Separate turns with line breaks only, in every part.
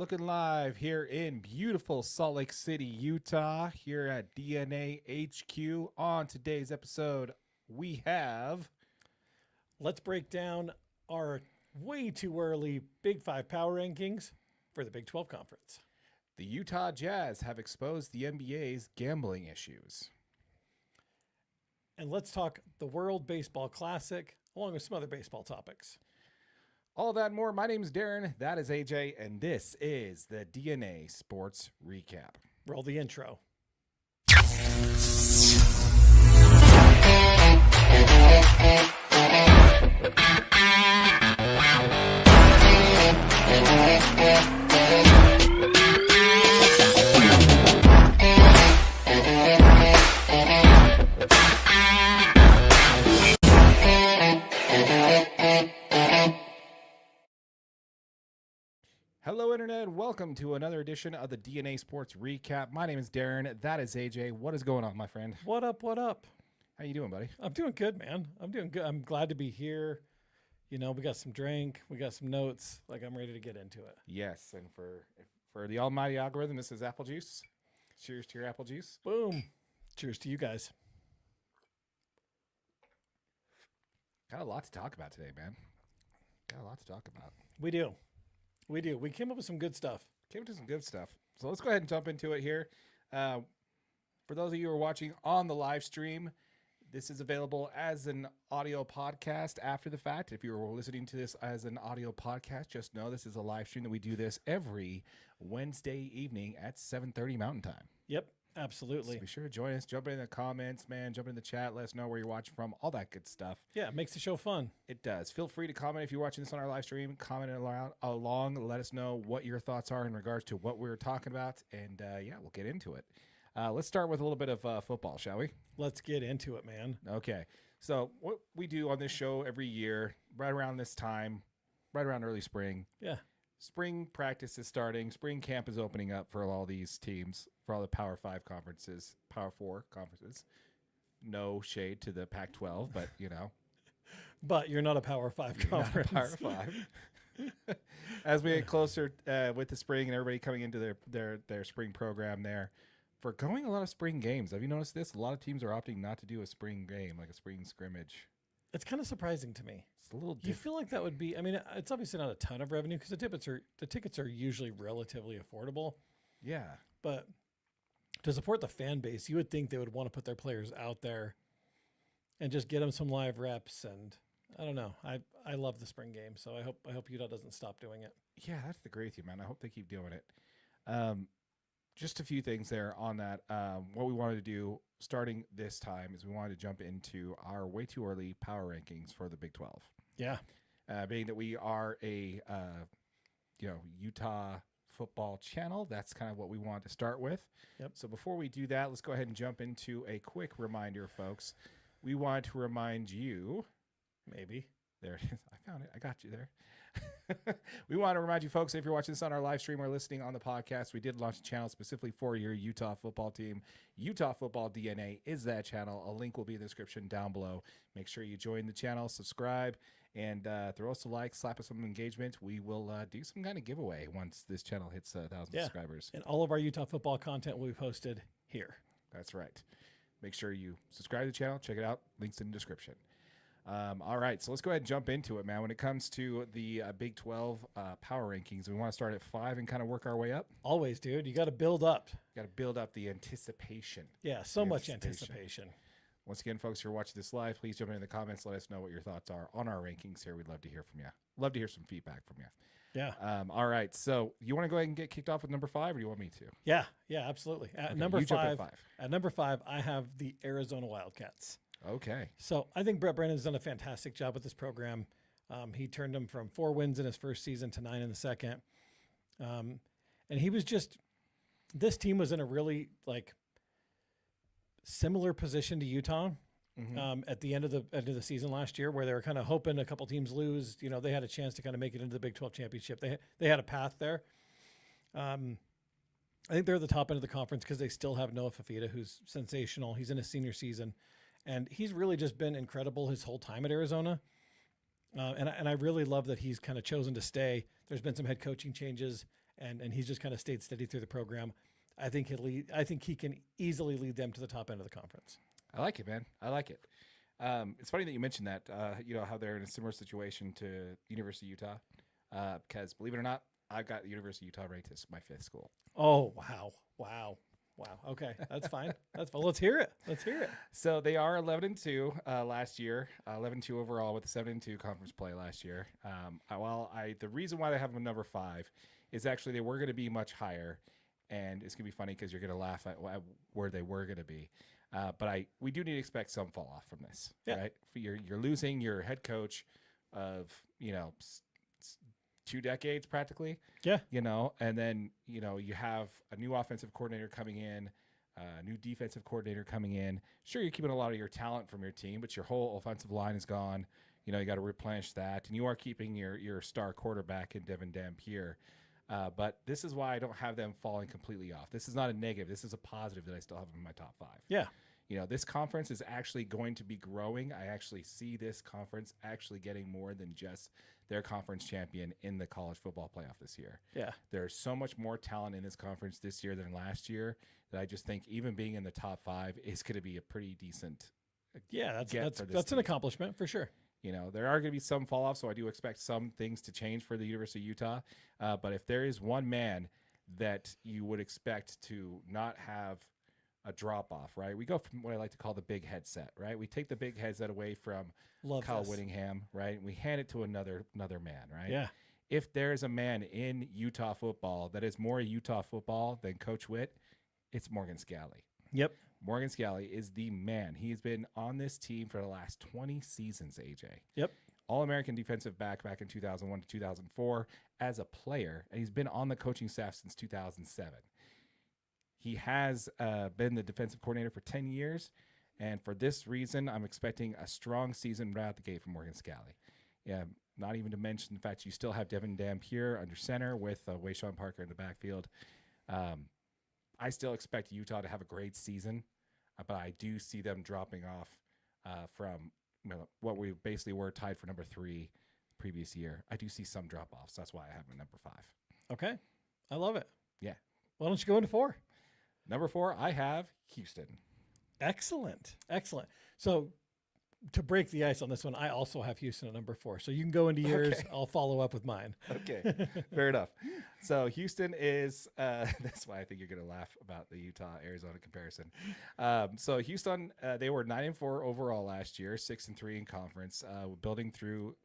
looking live here in beautiful Salt Lake City, Utah, here at DNA HQ. On today's episode, we have...
Let's break down our way too early Big 5 power rankings for the Big 12 Conference.
The Utah Jazz have exposed the NBA's gambling issues.
And let's talk the World Baseball Classic, along with some other baseball topics.
All that and more. My name is Darren. That is AJ. And this is the DNA Sports Recap.
Roll the intro.
Hello, Internet. Welcome to another edition of the DNA Sports Recap. My name is Darren. That is AJ. What is going on, my friend?
What up, what up?
How you doing, buddy?
I'm doing good, man. I'm doing good. I'm glad to be here. You know, we got some drink. We got some notes. Like, I'm ready to get into it.
Yes, and for the almighty algorithm, this is apple juice. Cheers to your apple juice.
Boom. Cheers to you guys.
Got a lot to talk about today, man. Got a lot to talk about.
We do. We came up with some good stuff.
Came to some good stuff. So let's go ahead and jump into it here. For those of you who are watching on the live stream, this is available as an audio podcast after the fact. If you're listening to this as an audio podcast, just know this is a live stream that we do this every Wednesday evening at 7:30 Mountain Time.
Yep, absolutely.
So be sure to join us. Jump in the comments, man. Jump in the chat. Let us know where you're watching from. All that good stuff.
Yeah, it makes the show fun.
It does. Feel free to comment if you're watching this on our live stream. Comment along. Let us know what your thoughts are in regards to what we're talking about. And, yeah, we'll get into it. Let's start with a little bit of football, shall we?
Let's get into it, man.
Okay. So what we do on this show every year, right around this time, right around early spring.
Yeah.
Spring practice is starting. Spring camp is opening up for all these teams, for all the Power 5 conferences, Power 4 conferences. No shade to the Pac-12, but, you know.
But you're not a Power 5 conference.
Power 5. As we get closer with the spring and everybody coming into their spring program there, for going a lot of spring games. Have you noticed this? A lot of teams are opting not to do a spring game, like a spring scrimmage.
It's kind of surprising to me.
It's a little different.
You feel like that would be, I mean, it's obviously not a ton of revenue because the tickets are usually relatively affordable.
Yeah.
But to support the fan base, you would think they would want to put their players out there and just get them some live reps. And I don't know. I love the spring game, so I hope Utah doesn't stop doing it.
Yeah, that's the great thing, man. I hope they keep doing it. Just a few things there on that. What we wanted to do starting this time is we wanted to jump into our way too early power rankings for the Big 12.
Yeah.
Being that we are a Utah football channel, that's kind of what we wanted to start with.
Yep.
So before we do that, let's go ahead and jump into a quick reminder, folks. We wanted to remind you,
Maybe.
there it is. I found it. I got you there. We want to remind you, folks, if you're watching this on our live stream or listening on the podcast, we did launch a channel specifically for your Utah football team. Utah Football DNA is that channel. A link will be in the description down below. Make sure you join the channel, subscribe, and throw us a like, slap us some engagement. We will do some kind of giveaway once this channel hits 1,000 subscribers.
And all of our Utah football content will be posted here.
That's right. Make sure you subscribe to the channel. Check it out. Links in the description. All right, so let's go ahead and jump into it, man. When it comes to the Big 12 power rankings, we want to start at 5 and kind of work our way up.
Always, dude. You got to build up.
Got to build up the anticipation.
Yeah, so much anticipation.
Once again, folks, if you're watching this live, please jump in the comments. Let us know what your thoughts are on our rankings here. We'd love to hear from you. Love to hear some feedback from you.
Yeah.
All right, so you want to go ahead and get kicked off with number 5, or do you want me to?
Yeah, absolutely. At
Okay,
number
you jump
5,
at
at number 5, I have the Arizona Wildcats.
Okay.
So I think Brett Brennan's done a fantastic job with this program. He turned them from 4 wins in his first season to 9 in the second. And he was just, this team was in a really similar position to Utah at the end of the season last year, where they were kind of hoping a couple teams lose. You know, they had a chance to kind of make it into the Big 12 championship. They had a path there. I think they're at the top end of the conference because they still have Noah Fafita, who's sensational. He's in his senior season. And he's really just been incredible his whole time at Arizona. And I really love that he's kind of chosen to stay. There's been some head coaching changes, and he's just kind of stayed steady through the program. I think he can easily lead them to the top end of the conference.
I like it, man. I like it. It's funny that you mentioned that, how they're in a similar situation to University of Utah, because believe it or not, I've got the University of Utah ranked as my 5th school.
Oh, wow. Okay, that's fine. That's fine. Let's hear it.
So they are 11-2 last year, 11-2 overall with the 7-2 conference play last year. The reason why they have them number 5 is actually they were going to be much higher, and it's going to be funny because you're going to laugh at where they were going to be. But we do need to expect some fall off from this, right? You're losing your head coach of 2 decades practically.
Yeah.
And then, you have a new offensive coordinator coming in, a new defensive coordinator coming in. Sure, you're keeping a lot of your talent from your team, but your whole offensive line is gone. You got to replenish that. And you are keeping your star quarterback in Devin Dampier. But this is why I don't have them falling completely off. This is not a negative. This is a positive that I still have them in my top 5.
Yeah.
This conference is actually going to be growing. I actually see this conference actually getting more than just their conference champion in the college football playoff this year.
Yeah.
There's so much more talent in this conference this year than last year that I just think even being in the top 5 is going to be a pretty decent
that's an accomplishment for sure.
There are going to be some fall off, so I do expect some things to change for the University of Utah. But if there is one man that you would expect to not have a drop off, right? We go from what I like to call the big headset, right? We take the big headset away from Kyle Whittingham, right? We hand it to another man, right?
Yeah.
If there's a man in Utah football that is more Utah football than Coach Witt, it's Morgan Scalley.
Yep.
Morgan Scalley is the man. He's been on this team for the last 20 seasons, AJ.
Yep.
All-American defensive back in 2001 to 2004 as a player, and he's been on the coaching staff since 2007. He has been the defensive coordinator for 10 years, and for this reason, I'm expecting a strong season right out the gate from Morgan Scalley. Yeah, not even to mention the fact you still have Devin Dampier under center with Wayshawn Parker in the backfield. I still expect Utah to have a great season, but I do see them dropping off from what we basically were tied for number 3 previous year. I do see some drop-offs. That's why I have them number 5.
Okay. I love it.
Yeah.
Why don't you go into 4?
Number 4, I have Houston.
Excellent. So to break the ice on this one, I also have Houston at number 4. So you can go into yours. Okay. I'll follow up with mine.
Okay. Fair enough. So Houston is, that's why I think you're going to laugh about the Utah-Arizona comparison. So Houston, they were 9-4 overall last year, 6-3 in conference. Building through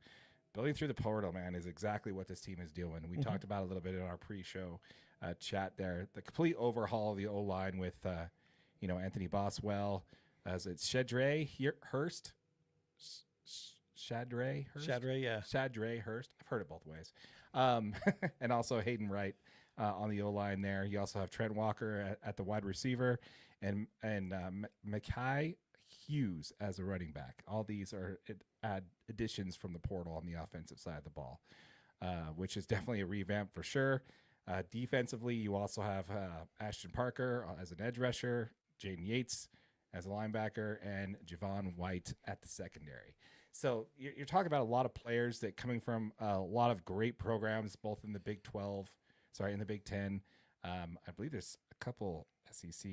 the portal, man, is exactly what this team is doing. We talked about a little bit in our pre-show chat there. The complete overhaul of the O-line with, Anthony Boswell. As it's Shadray Hurst. Shadray Hurst? Shadray Hurst. I've heard it both ways. And also Hayden Wright on the O-line there. You also have Trent Walker at the wide receiver and Mekhi Hughes as a running back. All these are additions from the portal on the offensive side of the ball, which is definitely a revamp for sure. Defensively, you also have Ashton Parker as an edge rusher, Jaden Yates as a linebacker, and Javon White at the secondary. So you're talking about a lot of players that coming from a lot of great programs, both in the Big 12, in the Big 10. I believe there's a couple SEC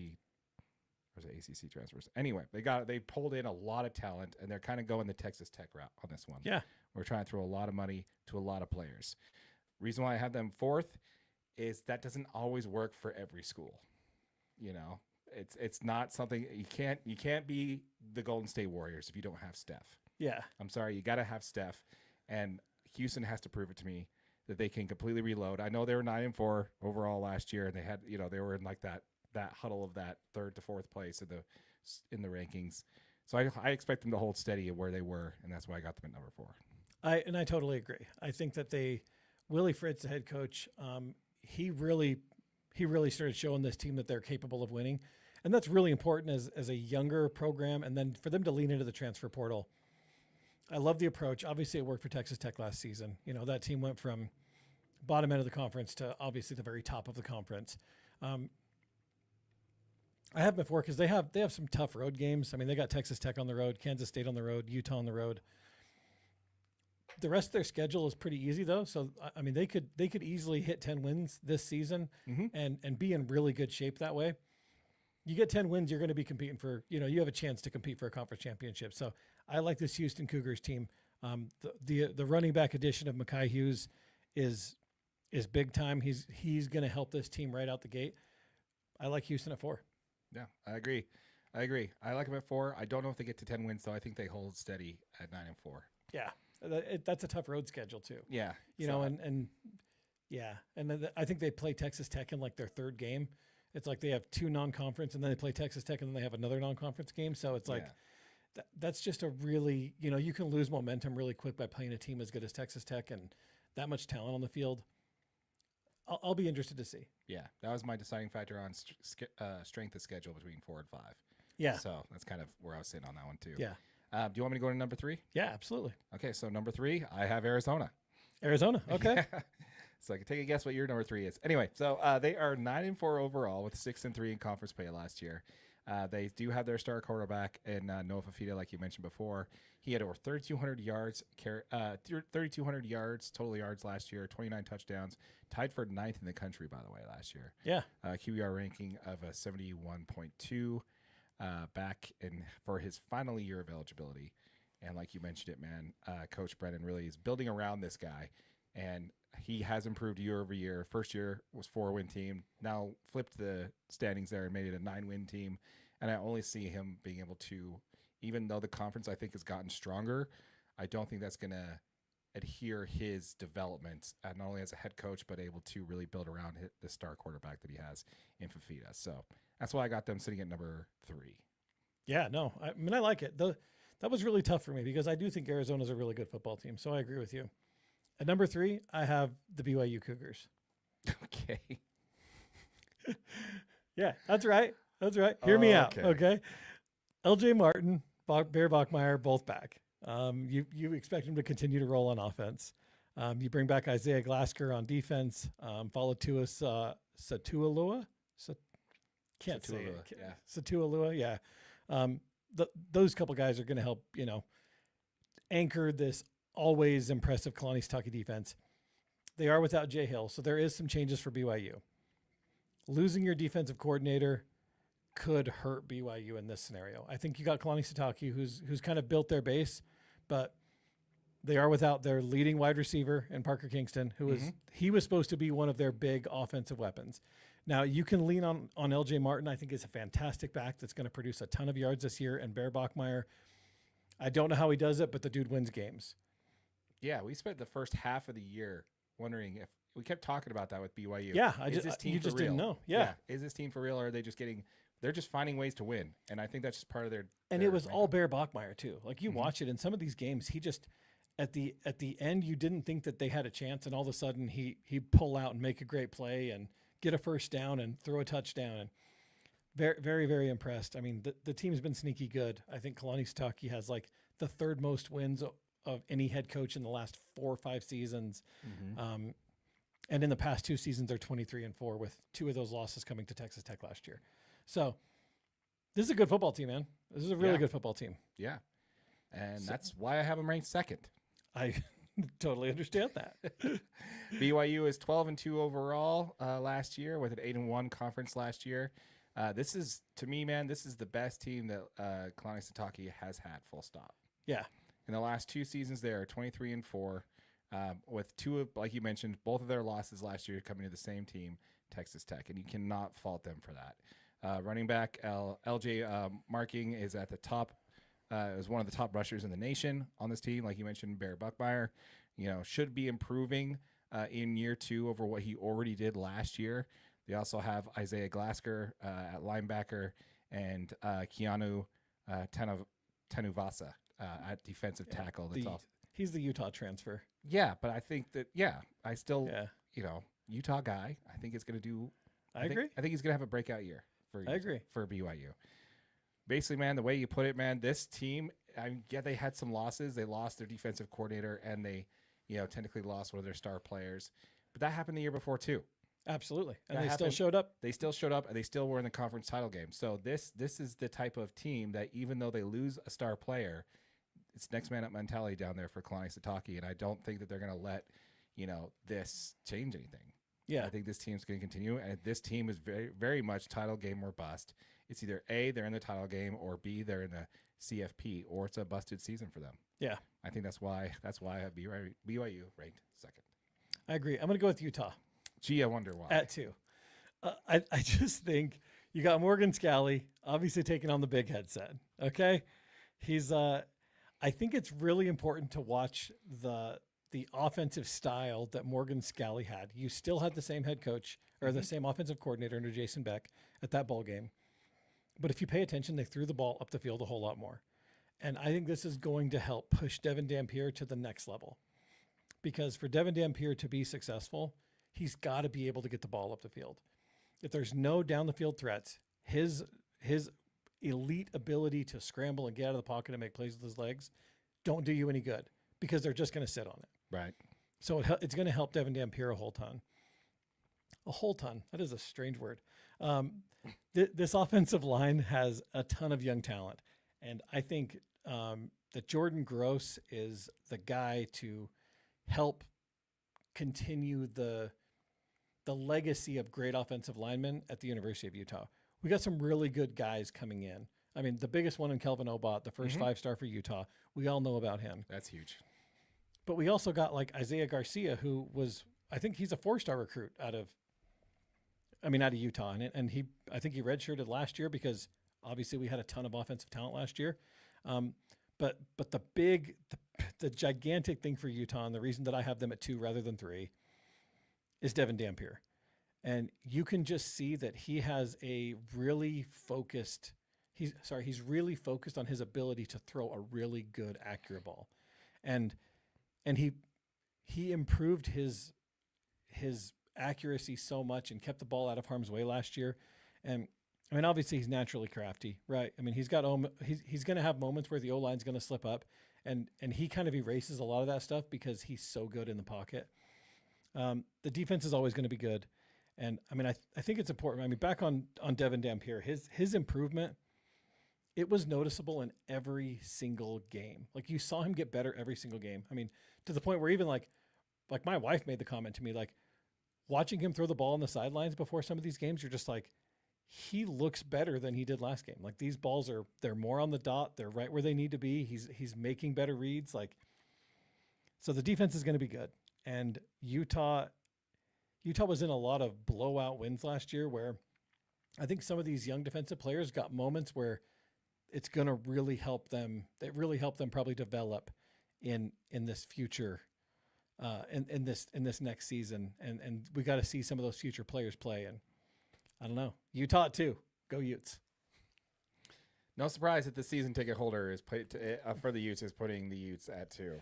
or is it ACC transfers. Anyway, they pulled in a lot of talent, and they're kind of going the Texas Tech route on this one.
Yeah.
We're trying to throw a lot of money to a lot of players. Reason why I have them 4th is that doesn't always work for every school. It's not something you can't be the Golden State Warriors if you don't have Steph.
Yeah.
I'm sorry, you got to have Steph, and Houston has to prove it to me that they can completely reload. I know they were 9-4 overall last year, and they had they were in like that huddle of that 3rd to 4th place in the rankings. So I expect them to hold steady at where they were, and that's why I got them at number 4.
I totally agree. I think that Willie Fritz, the head coach, he really started showing this team that they're capable of winning. And that's really important as a younger program. And then for them to lean into the transfer portal. I love the approach. Obviously it worked for Texas Tech last season. That team went from bottom end of the conference to obviously the very top of the conference. I have before because they have some tough road games. I mean, they got Texas Tech on the road, Kansas State on the road, Utah on the road. The rest of their schedule is pretty easy though. So I mean, they could easily hit 10 wins this season and be in really good shape that way. You get 10 wins, you're going to be competing for, you have a chance to compete for a conference championship. So I like this Houston Cougars team. The running back addition of Mekhi Hughes is big time. He's going to help this team right out the gate. I like Houston at 4.
Yeah, I agree. I like them at 4. I don't know if they get to 10 wins though. I think they hold steady at 9-4.
Yeah. That's a tough road schedule too.
Yeah.
And then I think they play Texas Tech in like their third game. It's like they have 2 non-conference and then they play Texas Tech and then they have another non-conference game. So it's like, that's just a really, you can lose momentum really quick by playing a team as good as Texas Tech and that much talent on the field. I'll be interested to see.
Yeah, that was my deciding factor on strength of schedule between 4 and 5.
Yeah.
So that's kind of where I was sitting on that one too.
Yeah.
Do you want me to go to number 3?
Yeah, absolutely.
Okay, so number 3, I have Arizona.
Arizona. Okay.
So I can take a guess what your number 3 is. Anyway, so they are 9-4 overall with 6-3 in conference play last year. They do have their star quarterback in Noah Fafita, like you mentioned before. He had over 3,200 yards, 3,200 yards, total yards last year, 29 touchdowns, tied for 9th in the country, by the way, last year.
Yeah.
QBR ranking of a 71.2 back in for his final year of eligibility. And like you mentioned it, man, Coach Brennan really is building around this guy. And he has improved year over year. First year was 4-win team. Now flipped the standings there and made it a 9-win team. And I only see him being able to, even though the conference I think has gotten stronger, I don't think that's going to adhere his development, not only as a head coach, but able to really build around the star quarterback that he has in Fafita. So that's why I got them sitting at number 3.
Yeah, no, I mean, I like it. That was really tough for me because I do think Arizona's a really good football team. So I agree with you. At number 3, I have the BYU Cougars.
Okay.
Yeah, that's right. That's right. Hear me out. Okay. LJ Martin, Bear Bachmeier, both back. You expect him to continue to roll on offense. You bring back Isaiah Glasker on defense. Followed to us Satualua. Can't say it.
Yeah.
Satualua. Yeah. Those couple guys are going to help, anchor this always impressive Kalani Sitake defense. They are without Jay Hill, so there is some changes for BYU. Losing your defensive coordinator could hurt BYU in this scenario. I think you got Kalani Sitake, who's kind of built their base, but they are without their leading wide receiver in Parker Kingston, who he was supposed to be one of their big offensive weapons. Now you can lean on LJ Martin. I think is a fantastic back that's going to produce a ton of yards this year. And Bear Bachmeier, I don't know how he does it, but the dude wins games.
Yeah, we spent the first half of the year wondering if we kept talking about that with BYU.
Yeah,
you
just didn't know. Yeah.
Is this team for real, or are they just they're just finding ways to win? And I think that's just part of their.
And it was all Bear Bachmeier too. Like you watch it in some of these games, he just at the end you didn't think that they had a chance, and all of a sudden he'd pull out and make a great play and get a first down and throw a touchdown. And very, very, very impressed. I mean, the team's been sneaky good. I think Kalani Sitake has like the 3rd most wins of any head coach in the last 4 or 5 seasons. And in the past 2 seasons, they're 23-4 with 2 of those losses coming to Texas Tech last year. So this is a good football team, man. This is a really good football team.
Yeah. And that's why I have them ranked 2nd.
I totally understand that.
BYU is 12-2 overall last year with an 8-1 conference last year. This is, to me, man, this is the best team that Kalani Sitake has had, full stop.
Yeah.
In the last 2 seasons, they are 23-4 with 2 of, like you mentioned, both of their losses last year coming to the same team, Texas Tech, and you cannot fault them for that. Running back LJ Marking is at the top. Is one of the top rushers in the nation on this team. Like you mentioned, Bear Bachmeier, should be improving in year 2 over what he already did last year. They also have Isaiah Glasker at linebacker and Keanu Tanuvasa at defensive tackle.
He's the Utah transfer.
Yeah, but I think that, I still, Utah guy, I think it's going to do.
I agree.
I think he's going to have a breakout year for BYU. Basically, man, the way you put it, man, this team, they had some losses. They lost their defensive coordinator, and they, technically lost one of their star players. But that happened the year before, too.
Absolutely. And they still showed up.
They still showed up, and they still were in the conference title game. So this is the type of team that even though they lose a star player, it's next man up mentality down there for Kalani Sitake, and I don't think that they're going to let this change anything.
Yeah.
I think this team's going to continue, and this team is very, very much title game or bust. It's either A, they're in the title game, or B, they're in the CFP, or it's a busted season for them.
Yeah.
I think that's why I have BYU ranked second.
I agree. I'm going to go with Utah.
Gee, I wonder why.
At 2. I just think you got Morgan Scally, obviously taking on the big headset. Okay. He's, I think it's really important to watch the offensive style that Morgan Scally had. You still had the same head coach or the same offensive coordinator under Jason Beck at that bowl game. But if you pay attention, they threw the ball up the field a whole lot more. And I think this is going to help push Devin Dampier to the next level. Because for Devin Dampier to be successful, he's got to be able to get the ball up the field. If there's no down the field threats, his elite ability to scramble and get out of the pocket and make plays with his legs don't do you any good because they're just going to sit on it.
Right.
So it's going to help Devin Dampier a whole ton. A whole ton. That is a strange word. This offensive line has a ton of young talent. And I think that Jordan Gross is the guy to help continue the legacy of great offensive linemen at the University of Utah. We got some really good guys coming in. I mean, the biggest one in Kelvin Obot, the first 5-star for Utah. We all know about him.
That's huge.
But we also got like Isaiah Garcia, who was, I think he's a 4-star recruit out of Utah. And I think he redshirted last year because obviously we had a ton of offensive talent last year. But the gigantic thing for Utah, and the reason that I have them at 2 rather than 3, is Devin Dampier. And you can just see that he has a really focused, he's really focused on his ability to throw a really good, accurate ball. And he improved his accuracy so much and kept the ball out of harm's way last year. And I mean, obviously he's naturally crafty, right? I mean, he's going to have moments where the O-line's going to slip up, and he kind of erases a lot of that stuff because he's so good in the pocket. The defense is always going to be good. And I mean, I think it's important. I mean, back on Devin Dampier, his improvement, it was noticeable in every single game. Like you saw him get better every single game. I mean, to the point where even like my wife made the comment to me, like watching him throw the ball on the sidelines before some of these games, you're just like, he looks better than he did last game. Like these balls they're more on the dot. They're right where they need to be. He's making better reads. Like, so the defense is going to be good. And Utah was in a lot of blowout wins last year where I think some of these young defensive players got moments where it's going to really help them. It really helped them probably develop in this future, in this next season. And we got to see some of those future players play. And I don't know, Utah too. Go Utes.
No surprise that the season ticket holder is for the Utes is putting the Utes at 2.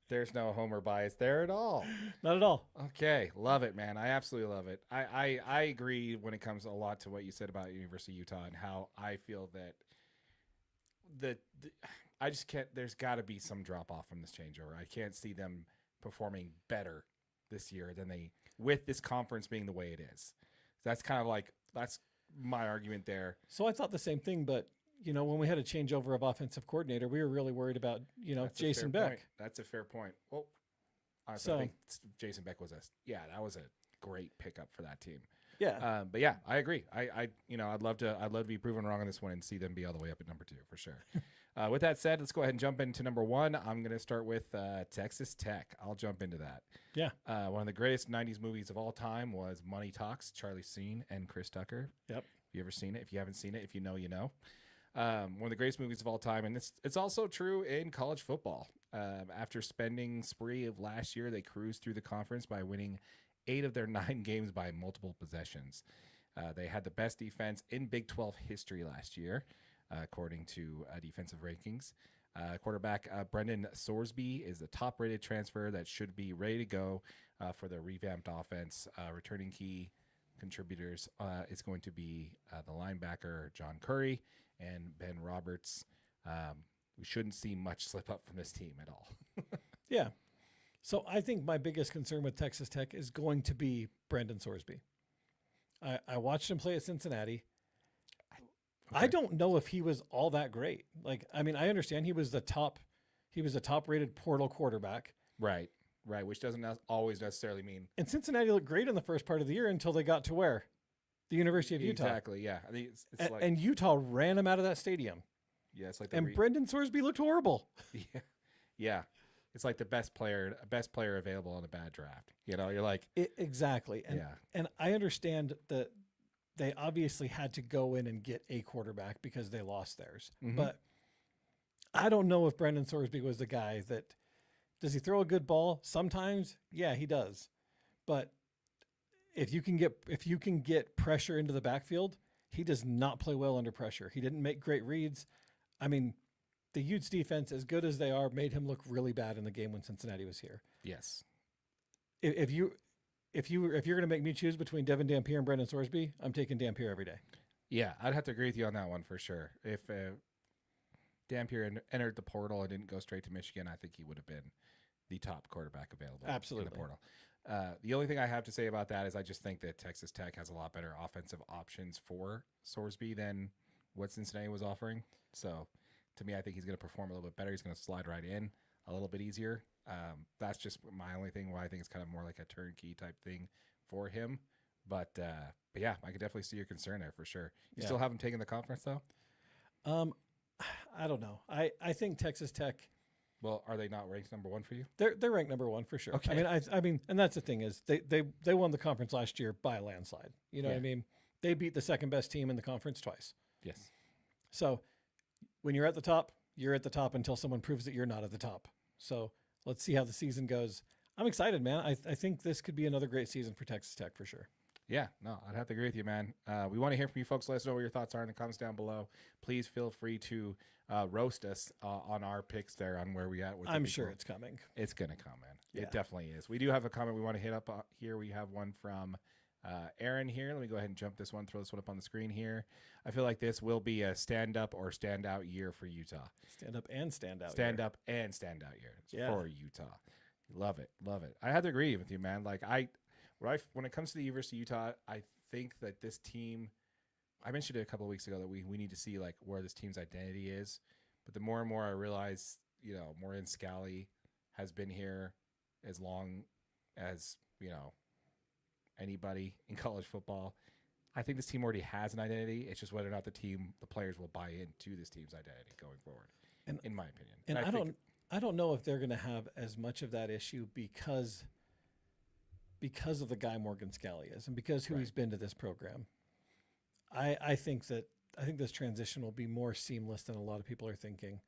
There's no homer bias there at all.
Not at all.
Okay. Love it, man. I absolutely love it. I agree when it comes a lot to what you said about University of Utah and how I feel that I just can't, there's got to be some drop off from this changeover. I can't see them performing better this year than with this conference being the way it is. That's kind of like, that's my argument there.
So I thought the same thing, but when we had a changeover of offensive coordinator, we were really worried about, Jason Beck.
Point. That's a fair point. Well, honestly, I think Jason Beck that was a great pickup for that team.
Yeah.
But yeah, I agree. I'd love to be proven wrong on this one and see them be all the way up at number 2 for sure. With that said, let's go ahead and jump into number 1. I'm going to start with Texas Tech. I'll jump into that.
Yeah.
One of the greatest 90s movies of all time was Money Talks, Charlie Sheen and Chris Tucker.
Yep.
Have you ever seen it? If you haven't seen it, if you know, you know. One of the greatest movies of all time, and it's also true in college football. After spending spree of last year, they cruised through the conference by winning 8 of their 9 games by multiple possessions. They had the best defense in Big 12 history last year, according to defensive rankings. Quarterback Brendan Sorsby is the top-rated transfer that should be ready to go for the revamped offense. Returning key contributors is going to be the linebacker John Curry and Ben Roberts. We shouldn't see much slip up from this team at all.
Yeah. So I think my biggest concern with Texas Tech is going to be Brendan Sorsby. I watched him play at Cincinnati. I don't know if he was all that great. Like, I mean, I understand he was the top rated portal quarterback.
Right. Right. Which doesn't always necessarily mean.
And Cincinnati looked great in the first part of the year until they got to where? The University of Utah.
Exactly. Yeah. I think it's like.
And Utah ran him out of that stadium.
Yeah. It's like.
Brendan Sorsby looked horrible.
Yeah. Yeah. It's like the best player available on a bad draft. You know, you're like.
Exactly. And I understand that they obviously had to go in and get a quarterback because they lost theirs.
Mm-hmm.
But I don't know if Brendan Sorsby was the guy that. Does he throw a good ball? Sometimes, yeah, he does. But if you can get pressure into the backfield, he does not play well under pressure. He didn't make great reads. I mean, the Utes defense, as good as they are, made him look really bad in the game when Cincinnati was here.
Yes.
If you're going to make me choose between Devin Dampier and Brendan Sorsby, I'm taking Dampier every day.
Yeah, I'd have to agree with you on that one for sure. If Dampier entered the portal and didn't go straight to Michigan, I think he would have been the top quarterback available.
Absolutely.
In the portal. The only thing I have to say about that is I just think that Texas Tech has a lot better offensive options for Sorsby than what Cincinnati was offering. So, to me, I think he's going to perform a little bit better. He's going to slide right in a little bit easier. That's just my only thing why I think it's kind of more like a turnkey type thing for him. But yeah, I could definitely see your concern there for sure. You still haven't taken the conference though?
I don't know. I think Texas Tech.
Well, are they not ranked number one for you?
They're ranked number one for sure.
Okay.
I mean, and that's the thing is they won the conference last year by a landslide. You know what I mean? They beat the second best team in the conference twice.
Yes.
So when you're at the top, you're at the top until someone proves that you're not at the top. So let's see how the season goes. I'm excited, man. I think this could be another great season for Texas Tech for sure.
Yeah, no, I'd have to agree with you, man. We want to hear from you folks. Let us know what your thoughts are in the comments down below. Please feel free to roast us on our picks there on where we at. With
I'm sure it's coming.
It's going to come, man.
Yeah.
It definitely is. We do have a comment we want to hit up here. We have one from Aaron here. Let me go ahead and jump this one, throw this one up on the screen here. I feel like this will be a stand-up or stand-out year for Utah.
Stand-up and stand-out
Stand-up and stand-out year for Utah. Love it. Love it. I have to agree with you, man. Like, when it comes to the University of Utah, I think that this team, I mentioned it a couple of weeks ago that we need to see like where this team's identity is. But the more and more I realize, Maureen Scally has been here as long as, anybody in college football. I think this team already has an identity. It's just whether or not the players will buy into this team's identity going forward, in my opinion.
And I don't know if they're going to have as much of that issue because of the guy Morgan Scally is and because who he's been to this program. I think this transition will be more seamless than a lot of people are thinking.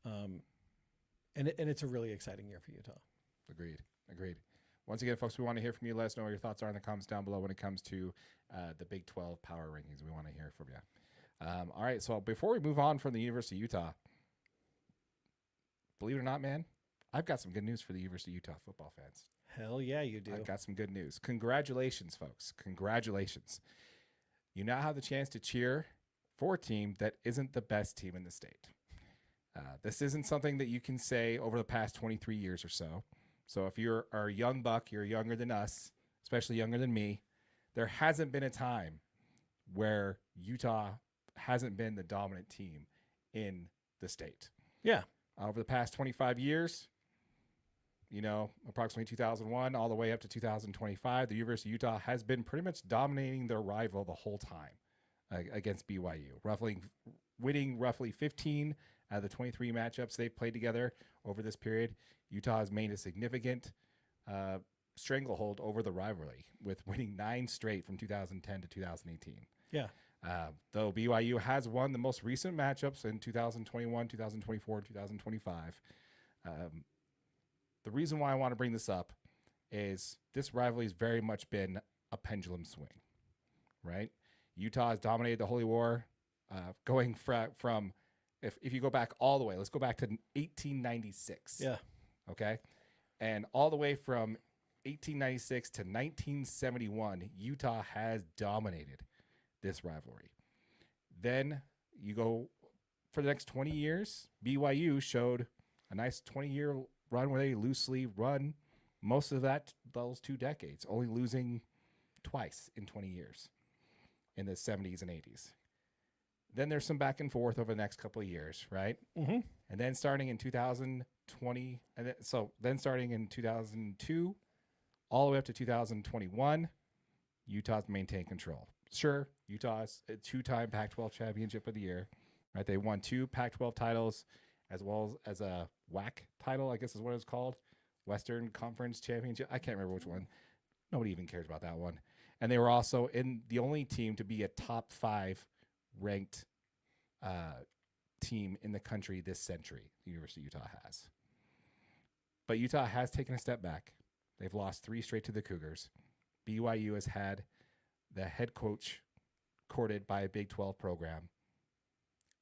And it's a really exciting year for Utah.
Agreed. Once again, folks, we want to hear from you. Let us know what your thoughts are in the comments down below when it comes to the Big 12 power rankings. We want to hear from you. All right, so before we move on from the University of Utah, believe it or not, man, I've got some good news for the University of Utah football fans.
Hell yeah, you do.
I've got some good news. Congratulations, folks. Congratulations. You now have the chance to cheer for a team that isn't the best team in the state. This isn't something that you can say over the past 23 years or so. So if you're a young buck, you're younger than us, especially younger than me, there hasn't been a time where Utah hasn't been the dominant team in the state.
Yeah.
Over the past 25 years, approximately 2001 all the way up to 2025, the University of Utah has been pretty much dominating their rival the whole time against BYU, winning roughly 15 out of the 23 matchups they've played together over this period. Utah has made a significant stranglehold over the rivalry with winning 9 straight from 2010 to 2018.
Yeah.
Though BYU has won the most recent matchups in 2021, 2024, and 2025. The reason why I want to bring this up is this rivalry has very much been a pendulum swing, right? Utah has dominated the Holy War, going from if you go back all the way, let's go back to 1896.
Yeah.
Okay. And all the way from 1896 to 1971, Utah has dominated this rivalry. Then you go for the next 20 years, BYU showed a nice 20-year run where they loosely run most of those 2 decades, only losing twice in 20 years in the 70s and 80s. Then there's some back and forth over the next couple of years, right?
Mm-hmm.
And then starting in 2020, then starting in 2002, all the way up to 2021, Utah's maintained control. Sure, Utah's a 2-time Pac-12 championship of the year, right? They won 2 Pac-12 titles as well as a WAC title, I guess is what it's called, Western Conference Championship. I can't remember which one. Nobody even cares about that one. And they were also in the only team to be a top 5 ranked team in the country this century. The University of Utah has. But Utah has taken a step back. They've lost 3 straight to the Cougars. BYU has had the head coach courted by a Big 12 program,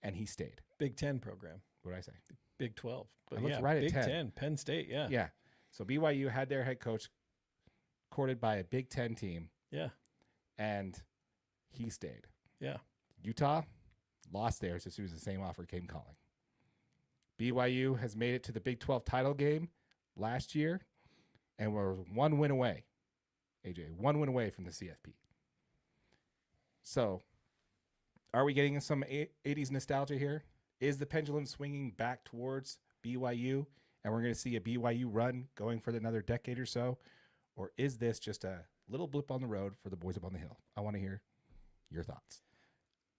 and he stayed.
Big 10 program.
What did I say?
Big 12. But
I looked right at
Big
10.
10. Penn State, yeah.
Yeah. So BYU had their head coach courted by a Big 10 team.
Yeah.
And he stayed.
Yeah.
Utah lost theirs as soon as the same offer came calling. BYU has made it to the Big 12 title game last year, and we're 1 win away. AJ, 1 win away from the CFP. So, are we getting some 80s nostalgia here? Is the pendulum swinging back towards BYU, and we're going to see a BYU run going for another decade or so? Or is this just a little blip on the road for the boys up on the hill? I want to hear your thoughts.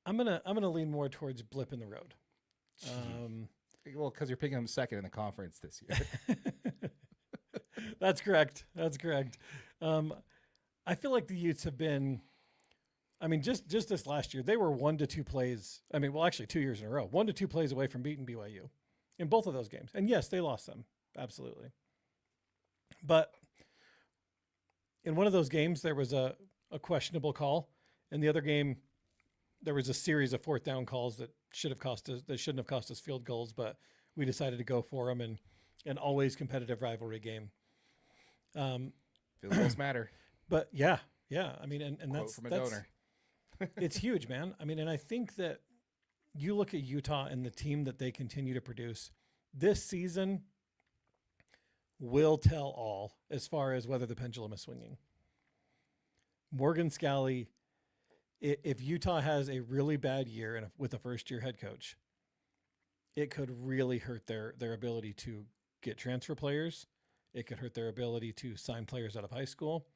I'm gonna lean more towards blip in the road.
Well, because you're picking them second in the conference this year.
That's correct. That's correct. I feel like the Utes have been, I mean, just this last year, they were 1 to 2 plays. I mean, well, actually 2 years in a row, 1 to 2 plays away from beating BYU in both of those games. And yes, they lost them. Absolutely. But in one of those games, there was a questionable call. In the other game, there was a series of 4th down calls that shouldn't have cost us field goals, but we decided to go for them, and an always competitive rivalry game.
Field goals matter.
But yeah. I mean, and
Quote
that's
from a donor.
it's huge, man. I mean, and I think that you look at Utah and the team that they continue to produce this season will tell all as far as whether the pendulum is swinging. Morgan Scally, if Utah has a really bad year and with a first-year head coach, it could really hurt their ability to get transfer players. It could hurt their ability to sign players out of high school.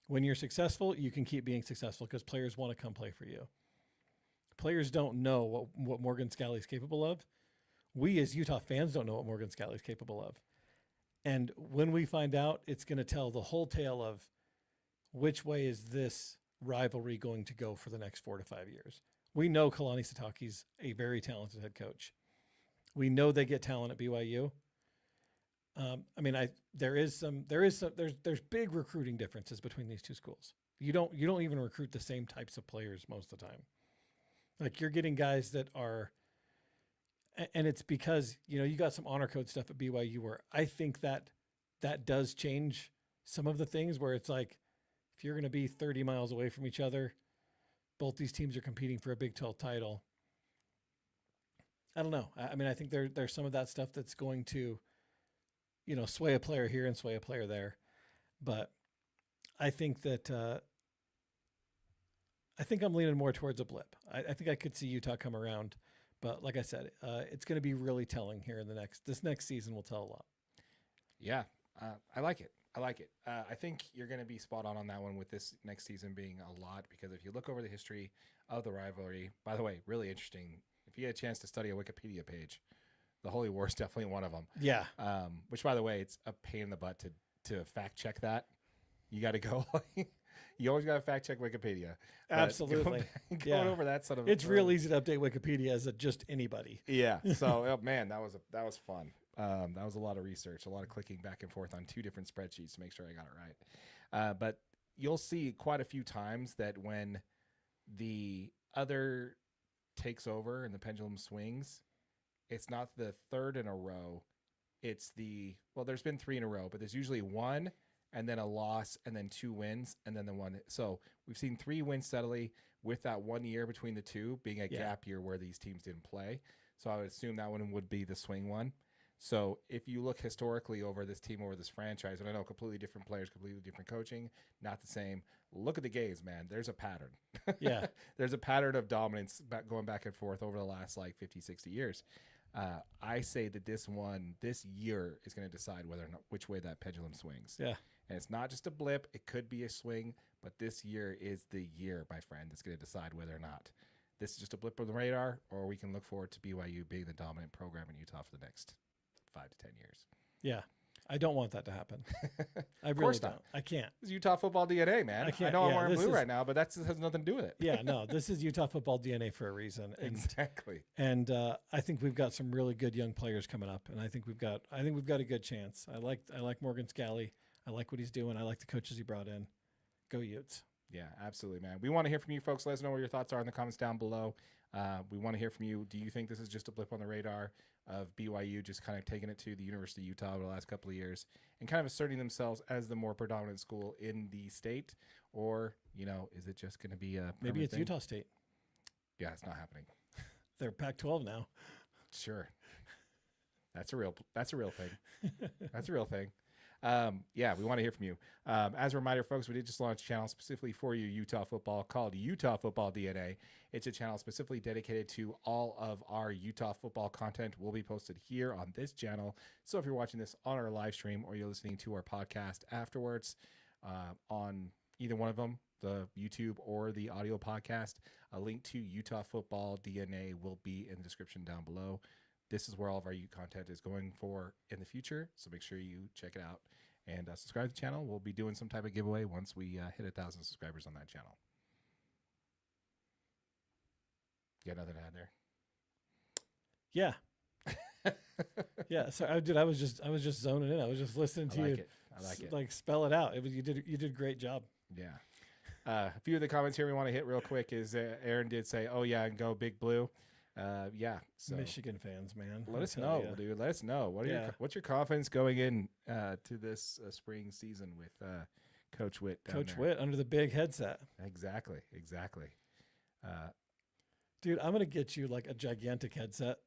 When you're successful, you can keep being successful because players want to come play for you. Players don't know what Morgan Scally is capable of. We as Utah fans don't know what Morgan Scally is capable of. And when we find out, it's going to tell the whole tale of which way is this rivalry going to go for the next 4 to 5 years. We know Kalani Sitake's a very talented head coach. We know they get talent at BYU. I mean, there's big recruiting differences between these two schools. You don't even recruit the same types of players most of the time. Like you're getting guys that are, and it's because, you got some honor code stuff at BYU where I think that does change some of the things where it's like, if you're going to be 30 miles away from each other, both these teams are competing for a Big 12 title. I don't know. I mean, I think there's some of that stuff that's going to, sway a player here and sway a player there. But I think that, I think I'm leaning more towards a blip. I think I could see Utah come around, but like I said, it's going to be really telling here in this next season will tell a lot.
Yeah. I like it. I think you're going to be spot on that one with this next season being a lot, because if you look over the history of the rivalry, by the way, really interesting. If you get a chance to study a Wikipedia page, the Holy War is definitely one of them.
Yeah.
Which, by the way, it's a pain in the butt to fact check that. You got to go. You always got to fact check Wikipedia.
Absolutely.
Going over that sort of.
It's real easy to update Wikipedia as just anybody.
Yeah. So, oh, man, that was fun. That was a lot of research, a lot of clicking back and forth on 2 different spreadsheets to make sure I got it right. But you'll see quite a few times that when the other takes over and the pendulum swings, it's not the 3rd in a row. It's there's been 3 in a row, but there's usually 1 and then a loss and then 2 wins and then the 1. So we've seen 3 wins steadily with that 1 year between the 2 being a gap year where these teams didn't play. So I would assume that one would be the swing one. So if you look historically over this team, over this franchise, and I know completely different players, completely different coaching, not the same. Look at the games, man. There's a pattern.
Yeah.
There's a pattern of dominance going back and forth over the last like 50, 60 years. I say that this year is going to decide whether or not which way that pendulum swings.
Yeah.
And it's not just a blip. It could be a swing, but this year is the year, my friend, that's going to decide whether or not this is just a blip on the radar, or we can look forward to BYU being the dominant program in Utah for the next 5 to 10 years.
Yeah. I don't want that to happen. I really
course
don't.
not.
I can't.
It's Utah football DNA, man. I
can't.
know I'm
Yeah,
wearing
this
blue
is-
right now, but that has nothing to do with it.
Yeah, no, this is Utah football DNA for a reason. And,
Exactly.
and I think we've got some really good young players coming up, and I think we've got a good chance. I like Morgan Scally. I like what he's doing. I like the coaches he brought in. Go Utes.
Yeah, absolutely, man. We want to hear from you folks. Let us know what your thoughts are in the comments down below. We want to hear from you. Do you think this is just a blip on the radar of BYU just kind of taking it to the University of Utah over the last couple of years and kind of asserting themselves as the more predominant school in the state? Or, is it just going to be a
Maybe it's
thing?
Utah State.
Yeah, it's not happening.
They're Pac-12 now.
Sure. That's a real thing. That's a real thing. Yeah, we want to hear from you. As a reminder, folks, we did just launch a channel specifically for you, Utah football, called Utah Football DNA. It's a channel specifically dedicated to all of our Utah football content will be posted here on this channel. So if you're watching this on our live stream or you're listening to our podcast afterwards, on either one of them, the YouTube or the audio podcast, a link to Utah Football DNA will be in the description down below. This is where all of our content is going for in the future. So make sure you check it out and subscribe to the channel. We'll be doing some type of giveaway once we hit 1,000 subscribers on that channel. You got nothing to add there?
Yeah. Yeah. So I was just zoning in. I was just listening to you.
I like it.
Like spell it out. You did a great job.
Yeah. A few of the comments here we want to hit real quick is Aaron did say, "Oh yeah, and go Big Blue." Yeah. So
Michigan fans, man.
let us know, dude. Let us know. What's your confidence going in to this spring season with Coach Witt?
Coach Witt under the big headset.
Exactly.
Dude, I'm gonna get you like a gigantic headset,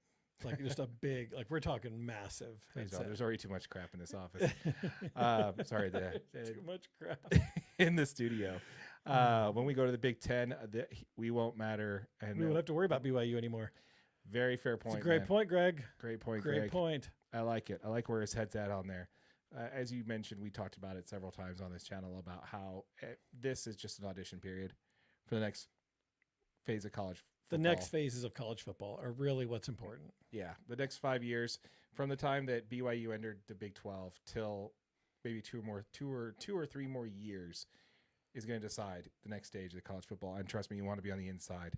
like just a big, like we're talking massive headset.
There's already too much crap in this office. Sorry,
Too much crap.
in the studio. When we go to the Big Ten, we won't matter, and
We won't have to worry about BYU anymore.
very fair point.
It's a great
man.
point, Greg.
Great point,
Great
Greg.
point.
I like it. I like where his head's at on there. As you mentioned, we talked about it several times on this channel about how this is just an audition period for the next phase of college football.
The next phases of college football are really what's important.
Yeah, the next 5 years from the time that BYU entered the Big 12 till maybe two or three more years is going to decide the next stage of the college football. And trust me, you want to be on the inside,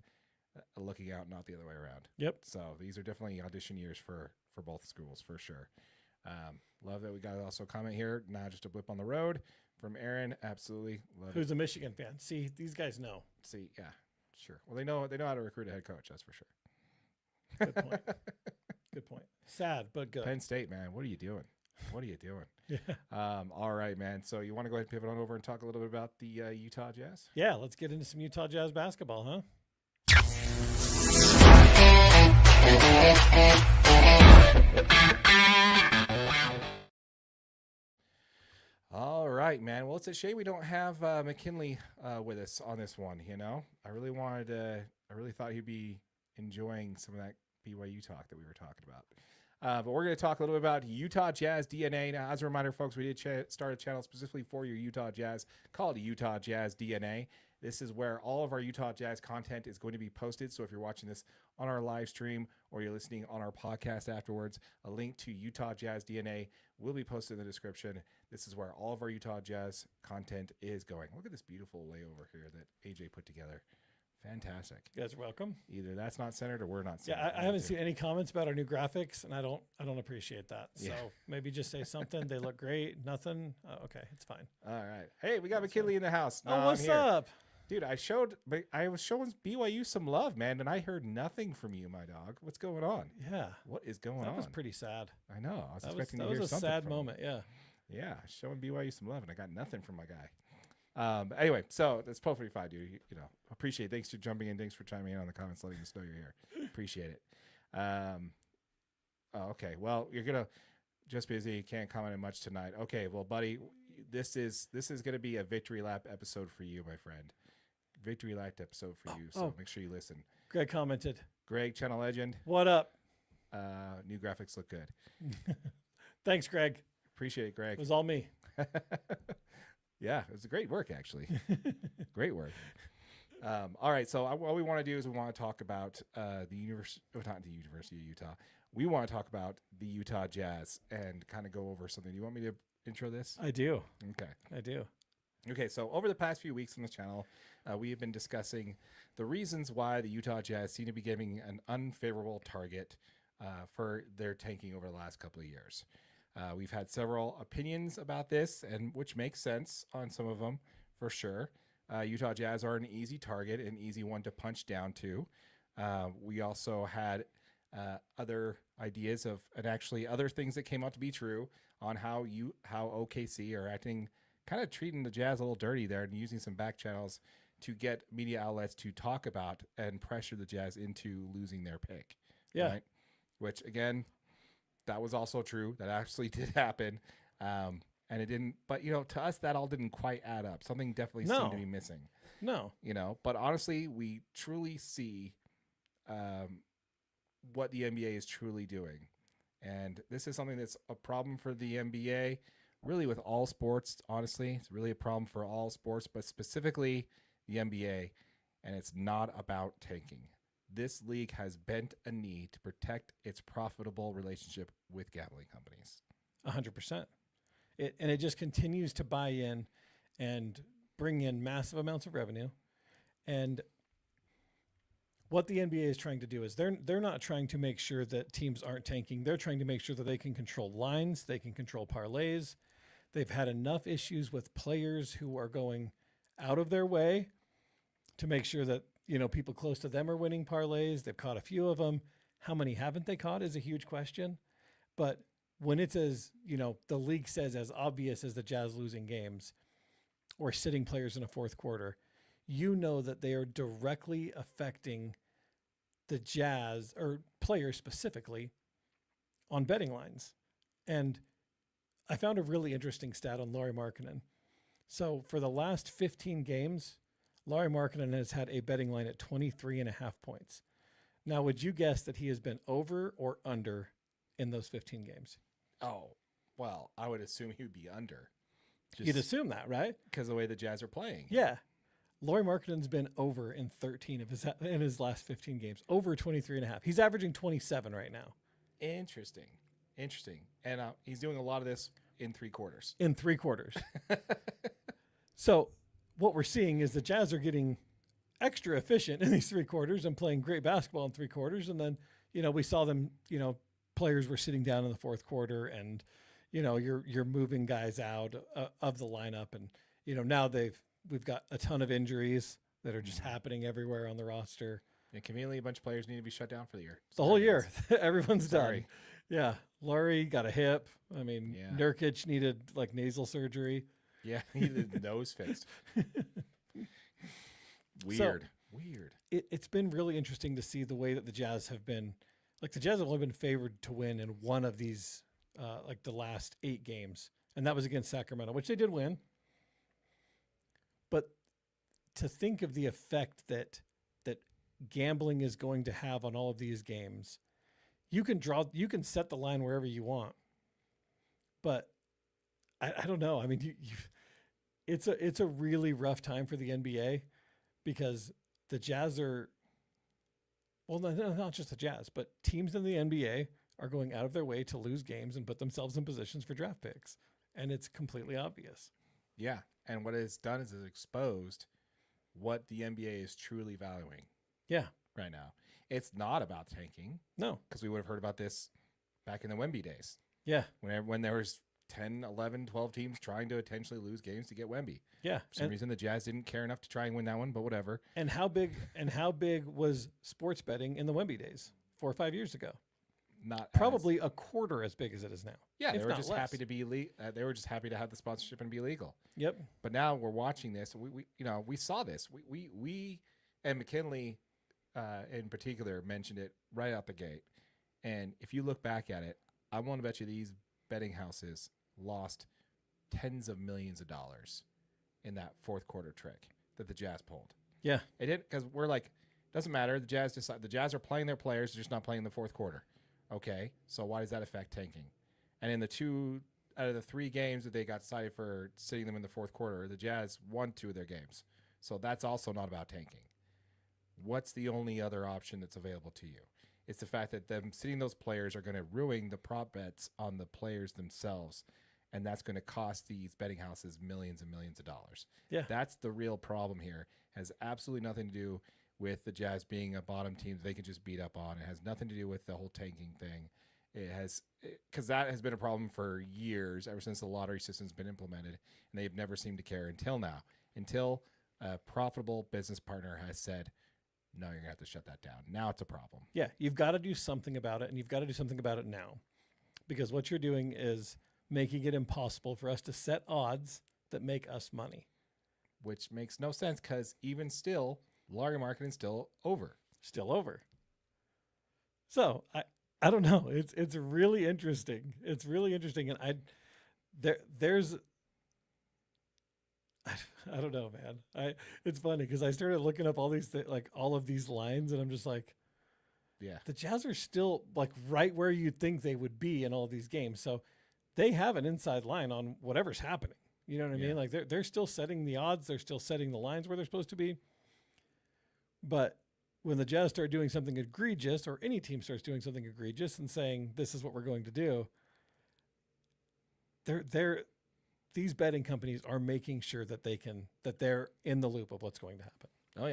looking out, not the other way around.
Yep.
So these are definitely audition years for both schools for sure. Love that we got also a comment here. Not just a blip on the road from Aaron. Absolutely love
Who's
it.
a Michigan fan? See, these guys know.
See, yeah, sure. Well, they know how to recruit a head coach. That's for sure.
Good point. Good point. Sad, but good.
Penn State, man, what are you doing? What are you doing?
Yeah.
All right, man. So you want to go ahead and pivot on over and talk a little bit about the Utah Jazz?
Yeah, let's get into some Utah Jazz basketball, huh?
All right, man. Well, it's a shame we don't have McKinley with us on this one. I really thought he'd be enjoying some of that BYU talk that we were talking about. But we're going to talk a little bit about Utah Jazz DNA. Now, as a reminder, folks, we did start a channel specifically for your Utah Jazz called Utah Jazz DNA. This is where all of our Utah Jazz content is going to be posted. So if you're watching this on our live stream or you're listening on our podcast afterwards, a link to Utah Jazz DNA will be posted in the description. This is where all of our Utah Jazz content is going. Look at this beautiful layover here that AJ put together. Fantastic.
You guys are welcome.
Either that's not centered or we're not centered.
Yeah, I haven't seen any comments about our new graphics, and I don't appreciate that. So maybe just say something. They look great. Nothing. Okay, it's fine.
All right. Hey, we got McKinley in the house.
Oh, what's up?
Dude, I was showing BYU some love, man, and I heard nothing from you, my dog. What's going on?
Yeah.
What is going on?
That was pretty sad.
I know. I was expecting
that
to hear
was a
something
sad
from you.
moment. Yeah.
Yeah, showing BYU some love, and I got nothing from my guy. Anyway, so that's perfectly fine, dude. Appreciate it. Thanks for jumping in. Thanks for chiming in on the comments, letting us know you're here. Appreciate it. Oh, okay. Well, you're gonna just busy. Can't comment on much tonight. Okay. Well, buddy, this is gonna be a victory lap episode for you, my friend. Victory lap episode for you. So make sure you listen.
Greg commented.
Greg, channel legend.
What up?
New graphics look good.
Thanks, Greg.
Appreciate it, Greg.
It was all me.
Yeah, it was a great work, actually. Great work. All right, so what we want to do is we want to talk about not the University of Utah. We want to talk about the Utah Jazz and kind of go over something. Do you want me to intro this?
I do.
Okay.
I do.
Okay, so over the past few weeks on this channel, we have been discussing the reasons why the Utah Jazz seem to be giving an unfavorable target for their tanking over the last couple of years. We've had several opinions about this, and which makes sense on some of them for sure. Utah Jazz are an easy target, an easy one to punch down to. We also had other ideas of, and actually other things that came out to be true on how OKC are acting, kind of treating the Jazz a little dirty there and using some back channels to get media outlets to talk about and pressure the Jazz into losing their pick.
Yeah.
Right? Which again, that was also true. That actually did happen. And it didn't, but to us, that all didn't quite add up. Something definitely seemed to be missing.
No.
But honestly, we truly see what the NBA is truly doing. And this is something that's a problem for the NBA, really with all sports, honestly. It's really a problem for all sports, but specifically the NBA. And it's not about tanking. This league has bent a knee to protect its profitable relationship with gambling companies.
100%. It just continues to buy in and bring in massive amounts of revenue. And what the NBA is trying to do is they're not trying to make sure that teams aren't tanking. They're trying to make sure that they can control lines, they can control parlays. They've had enough issues with players who are going out of their way to make sure that people close to them are winning parlays. They've caught a few of them. How many haven't they caught is a huge question. But when it's as, the league says as obvious as the Jazz losing games or sitting players in a fourth quarter, that they are directly affecting the Jazz or players specifically on betting lines. And I found a really interesting stat on Lauri Markkanen. So for the last 15 games, Lauri Markkanen has had a betting line at 23.5 points. Now, would you guess that he has been over or under in those 15 games?
Oh, well, I would assume he would be under.
You'd assume that, right?
Because of the way the Jazz are playing.
Yeah. Lauri Markkanen's been over in 13 of his last 15 games, over 23.5. He's averaging 27 right now.
Interesting. And he's doing a lot of this in three quarters.
So what we're seeing is the Jazz are getting extra efficient in these three quarters and playing great basketball in three quarters. And then, we saw them, players were sitting down in the fourth quarter and, you're moving guys out of the lineup. And, now we've got a ton of injuries that are just happening everywhere on the roster.
And conveniently, a bunch of players need to be shut down for the year.
The whole year. Everyone's done. Yeah. Laurie got a hip. I mean, Nurkic needed nasal surgery.
Yeah, he needed nose fixed. Weird.
It's been really interesting to see the way that the Jazz have been. The Jazz have only been favored to win in one of these, the last 8 games. And that was against Sacramento, which they did win. But to think of the effect that gambling is going to have on all of these games, you can set the line wherever you want. But I don't know. I mean, it's a really rough time for the NBA because the Jazz are, well, not just the Jazz, but teams in the NBA are going out of their way to lose games and put themselves in positions for draft picks. And it's completely obvious.
Yeah. And what it's done is it's exposed what the NBA is truly valuing.
Yeah.
Right now. It's not about tanking.
No.
Because we would have heard about this back in the Wemby days.
Yeah.
When there was 10, 11, 12 teams trying to intentionally lose games to get Wemby.
Yeah.
For some reason, the Jazz didn't care enough to try and win that one, but whatever.
And how big was sports betting in the Wemby days 4 or 5 years ago?
Not
probably a quarter as big as it is now.
Yeah, they were just happy to be they were just happy to have the sponsorship and be legal.
Yep.
But now we're watching this. We saw this. We and McKinley in particular mentioned it right out the gate. And if you look back at it, I want to bet you these betting houses lost tens of millions of dollars in that fourth quarter trick that the Jazz pulled.
Yeah.
It didn't, because we're like, doesn't matter. The Jazz are playing their players, they're just not playing the fourth quarter. Okay, so why does that affect tanking? And in the 2 out of the 3 games that they got cited for sitting them in the fourth quarter, the Jazz won 2 of their games. So that's also not about tanking. What's the only other option that's available to you? It's the fact that them sitting those players are going to ruin the prop bets on the players themselves, and that's going to cost these betting houses millions and millions of dollars.
Yeah.
That's the real problem here. Has absolutely nothing to do with the Jazz being a bottom team they can just beat up on. It has nothing to do with the whole tanking thing. It has, because that has been a problem for years, ever since the lottery system's been implemented, and they've never seemed to care until now. Until a profitable business partner has said, no, you're going to have to shut that down. Now it's a problem.
Yeah, you've got to do something about it, and you've got to do something about it now. Because what you're doing is making it impossible for us to set odds that make us money.
Which makes no sense, because even still, lottery marketing is still over.
Still over. So, I don't know. It's really interesting. It's really interesting. And there's I don't know, man. It's funny because I started looking up all these like all of these lines, and I'm just like,
yeah,
the Jazz are still like right where you'd think they would be in all these games. So they have an inside line on whatever's happening. You know what I mean? Like they're still setting the odds, they're still setting the lines where they're supposed to be. But when the Jazz start doing something egregious, or any team starts doing something egregious and saying this is what we're going to do, these betting companies are making sure that they're in the loop of what's going to happen.
Oh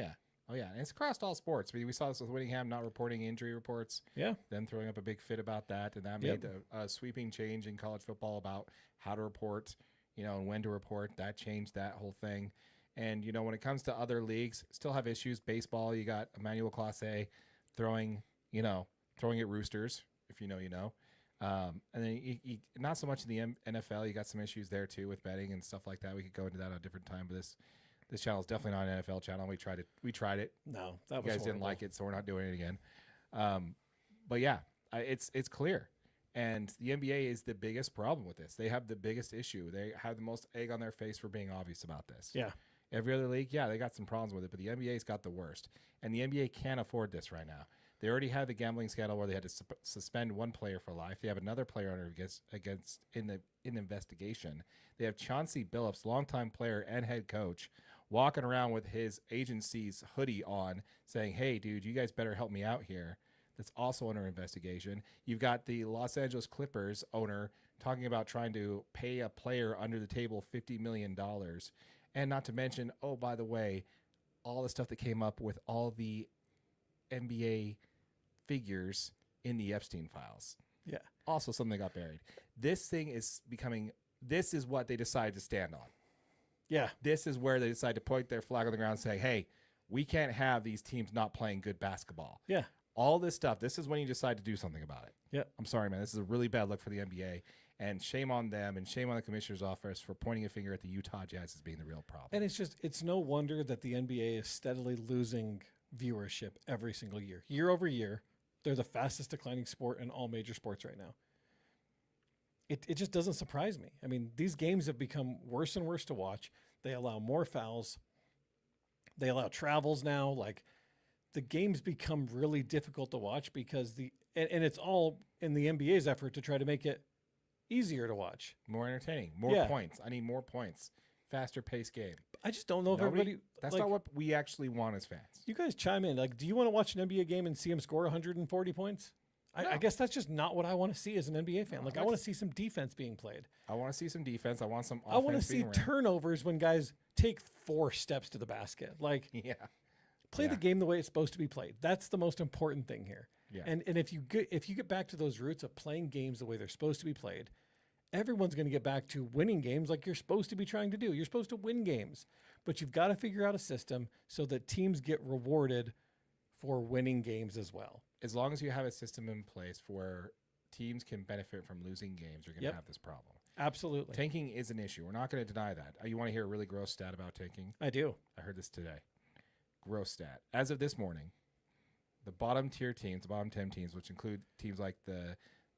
yeah. And it's across all sports. We saw this with Whittingham not reporting injury reports.
Yeah.
Them throwing up a big fit about that, and that made a sweeping change in college football about how to report, and when to report. That changed that whole thing. And when it comes to other leagues, still have issues. Baseball, you got Emmanuel Clase throwing at roosters. If you know, you know. And then you, not so much in the NFL. You got some issues there too with betting and stuff like that. We could go into that on a different time, but this channel is definitely not an NFL channel. We tried it.
No, that was
you guys
horrible.
didn't like it, so we're not doing it again. But yeah, it's clear. And the NBA is the biggest problem with this. They have the biggest issue. They have the most egg on their face for being obvious about this.
Yeah.
Every other league, they got some problems with it, but the NBA's got the worst. And the NBA can't afford this right now. They already had the gambling scandal where they had to suspend one player for life. They have another player under against in the investigation. They have Chauncey Billups, longtime player and head coach, walking around with his agency's hoodie on, saying, "Hey, dude, you guys better help me out here." That's also under investigation. You've got the Los Angeles Clippers owner talking about trying to pay a player under the table $50 million. And not to mention, oh, by the way, all the stuff that came up with all the NBA figures in the Epstein files.
Yeah.
Also something that got buried. This thing is this is what they decide to stand on.
Yeah.
This is where they decide to point their flag on the ground and say, hey, we can't have these teams not playing good basketball.
Yeah.
All this stuff, this is when you decide to do something about it.
Yeah.
I'm sorry, man. This is a really bad look for the NBA. And shame on them and shame on the commissioner's office for pointing a finger at the Utah Jazz as being the real problem.
And it's no wonder that the NBA is steadily losing viewership every single year. Year over year, they're the fastest declining sport in all major sports right now. It just doesn't surprise me. I mean, these games have become worse and worse to watch. They allow more fouls. They allow travels now. Like, the games become really difficult to watch because and it's all in the NBA's effort to try to make it easier to watch.
More entertaining, more points. I need more points. Faster paced game.
I just don't know if everybody...
That's not what we actually want as fans.
You guys chime in. Like, do you want to watch an NBA game and see him score 140 points? No. I guess that's just not what I want to see as an NBA fan. Like, I want to see some defense being played.
I want to see some defense. I want some offense.
I want to see turnovers when guys take 4 steps to the basket. Like, play the game the way it's supposed to be played. That's the most important thing here.
Yeah.
And if you get back to those roots of playing games the way they're supposed to be played, everyone's going to get back to winning games like you're supposed to be trying to do. You're supposed to win games, but you've got to figure out a system so that teams get rewarded for winning games as well.
As long as you have a system in place where teams can benefit from losing games, you're going to have this problem.
Absolutely.
Tanking is an issue. We're not going to deny that. You want to hear a really gross stat about tanking?
I do.
I heard this today. Gross stat. As of this morning, the bottom tier teams, the bottom 10 teams, which include teams like the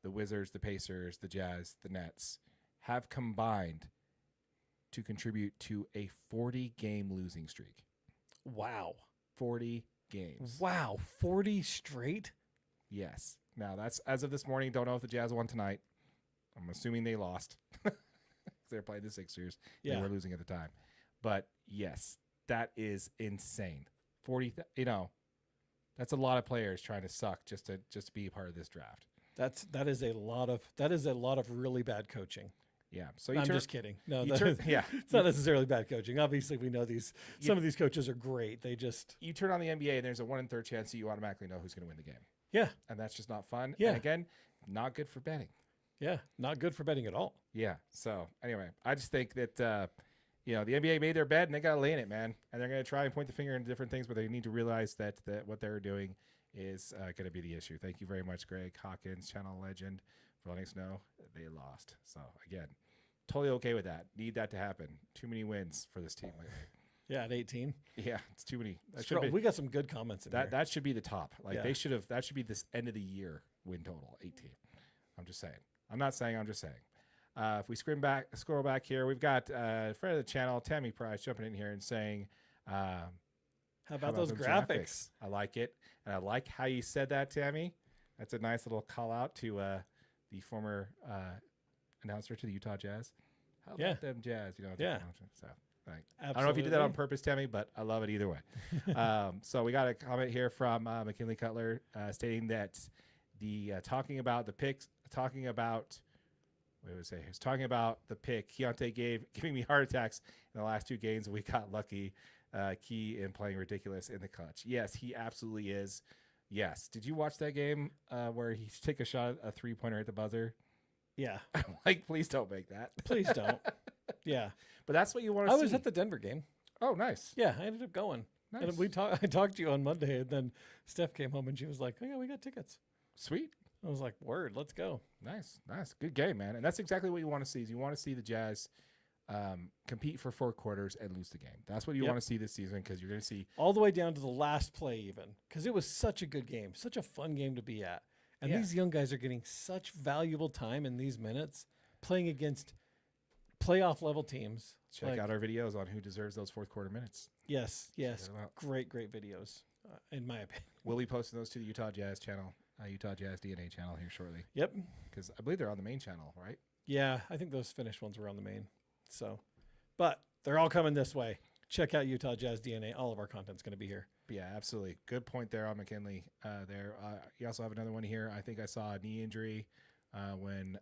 Wizards, the Pacers, the Jazz, the Nets, have combined to contribute to a 40-game losing streak.
Wow.
40 games.
Wow. 40 straight?
Yes. Now, that's as of this morning. Don't know if the Jazz won tonight. I'm assuming they lost. They're playing the Sixers.
Yeah.
They were losing at the time. But, yes, that is insane. 40, that's a lot of players trying to suck just to be a part of this draft.
That is a lot of really bad coaching.
Yeah. So
I'm just kidding. No,
yeah.
It's not necessarily bad coaching. Obviously, we know some of these coaches are great. They just
you turn on the NBA and there's a 1 in 3 chance that you automatically know who's going to win the game.
Yeah.
And that's just not fun.
Yeah.
And again, not good for betting.
Yeah. Not good for betting at all.
Yeah. So anyway, I just think that the NBA made their bed and they got to lay in it, man. And they're going to try and point the finger into different things, but they need to realize that what they're doing is going to be the issue. Thank you very much, Greg Hawkins, channel legend, for letting us know they lost. So again, totally okay with that. Need that to happen. Too many wins for this team lately.
Yeah, at 18.
Yeah, it's too many.
We got some good comments in there.
That should be the top. Like
Yeah.
that should be this end of the year win total, 18. I'm just saying. I'm not saying, I'm just saying. If we scroll back here, we've got a friend of the channel, Tammy Price, jumping in here and saying,
how about those graphics?
I like it. And I like how you said that, Tammy. That's a nice little call out to the former announcer to the Utah Jazz. How about them Jazz?
Yeah.
So, I don't know if you did that on purpose, Tammy, but I love it either way. So we got a comment here from McKinley Cutler stating that talking about the picks, talking about the pick. Keontae giving me heart attacks in the last 2 games, and we got lucky. Key in playing ridiculous in the clutch. Yes, he absolutely is. Yes. Did you watch that game where he took a shot, a 3-pointer at the buzzer?
Yeah.
I'm like, please don't make that.
Please don't. Yeah.
But that's what you want to see.
I was at the Denver game.
Oh, nice.
Yeah, I ended up going.
Nice.
And I talked to you on Monday, and then Steph came home and she was like, "Oh yeah, we got tickets."
Sweet.
I was like, "Word, let's go."
Nice. Good game, man. And that's exactly what you want to see. Is you want to see the Jazz compete for 4 quarters and lose the game. That's what you want to see this season, because you're going to see
all the way down to the last play, even, because it was such a good game, such a fun game to be at, and these young guys are getting such valuable time in these minutes playing against playoff level teams.
Check out our videos on who deserves those 4th quarter minutes.
Yes, great videos, in my opinion.
We'll be posting those to the Utah Jazz channel, Utah Jazz DNA channel here shortly.
Yep,
because I believe they're on the main channel, right?
Yeah, I think those finished ones were on the main. So, but they're all coming this way. Check out Utah Jazz DNA. All of our content's going to be here.
Yeah, absolutely. Good point there on McKinley. You also have another one here. I think I saw a knee injury when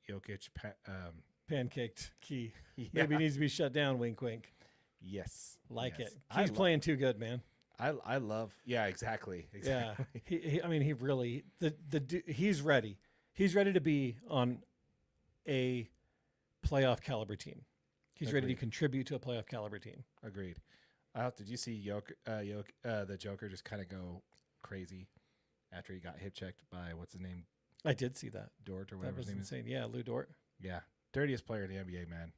Jokic
pancaked Key.
Yeah.
Maybe he needs to be shut down. Wink, wink.
Yes,
it. He's playing too good, man.
I love. Yeah, exactly.
Yeah, he really he's ready. He's ready to be on a playoff caliber team. He's ready to contribute to a playoff caliber team.
Agreed. Did you see the Joker just kind of go crazy after he got hip checked by what's his name?
I did see that.
Dort or whatever his name
insane. Yeah, Lou Dort.
Yeah, dirtiest player in the NBA, man.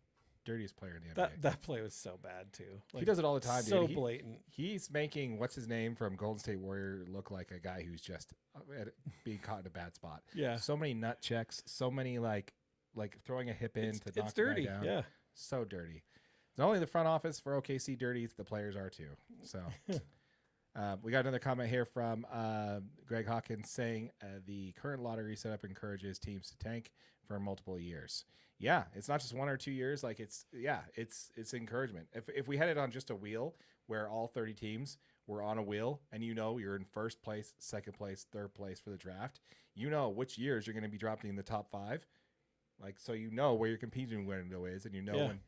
Dirtiest player in the NBA.
That play was so bad too.
He does it all the time, dude.
So blatant.
He's making what's his name from Golden State Warrior look like a guy who's just being caught in a bad spot.
Yeah.
So many nut checks. So many like throwing a hip in to knock
it's dirty.
The guy down.
Yeah.
So dirty. Not only the front office for OKC dirty, the players are too. So we got another comment here from Greg Hawkins saying the current lottery setup encourages teams to tank for multiple years. Yeah, it's not just 1 or 2 years. Like it's encouragement. If we had it on just a wheel where all 30 teams were on a wheel and you're in first place, second place, third place for the draft, which years you're going to be dropping in the top 5. Like, so where your competing window is, and when,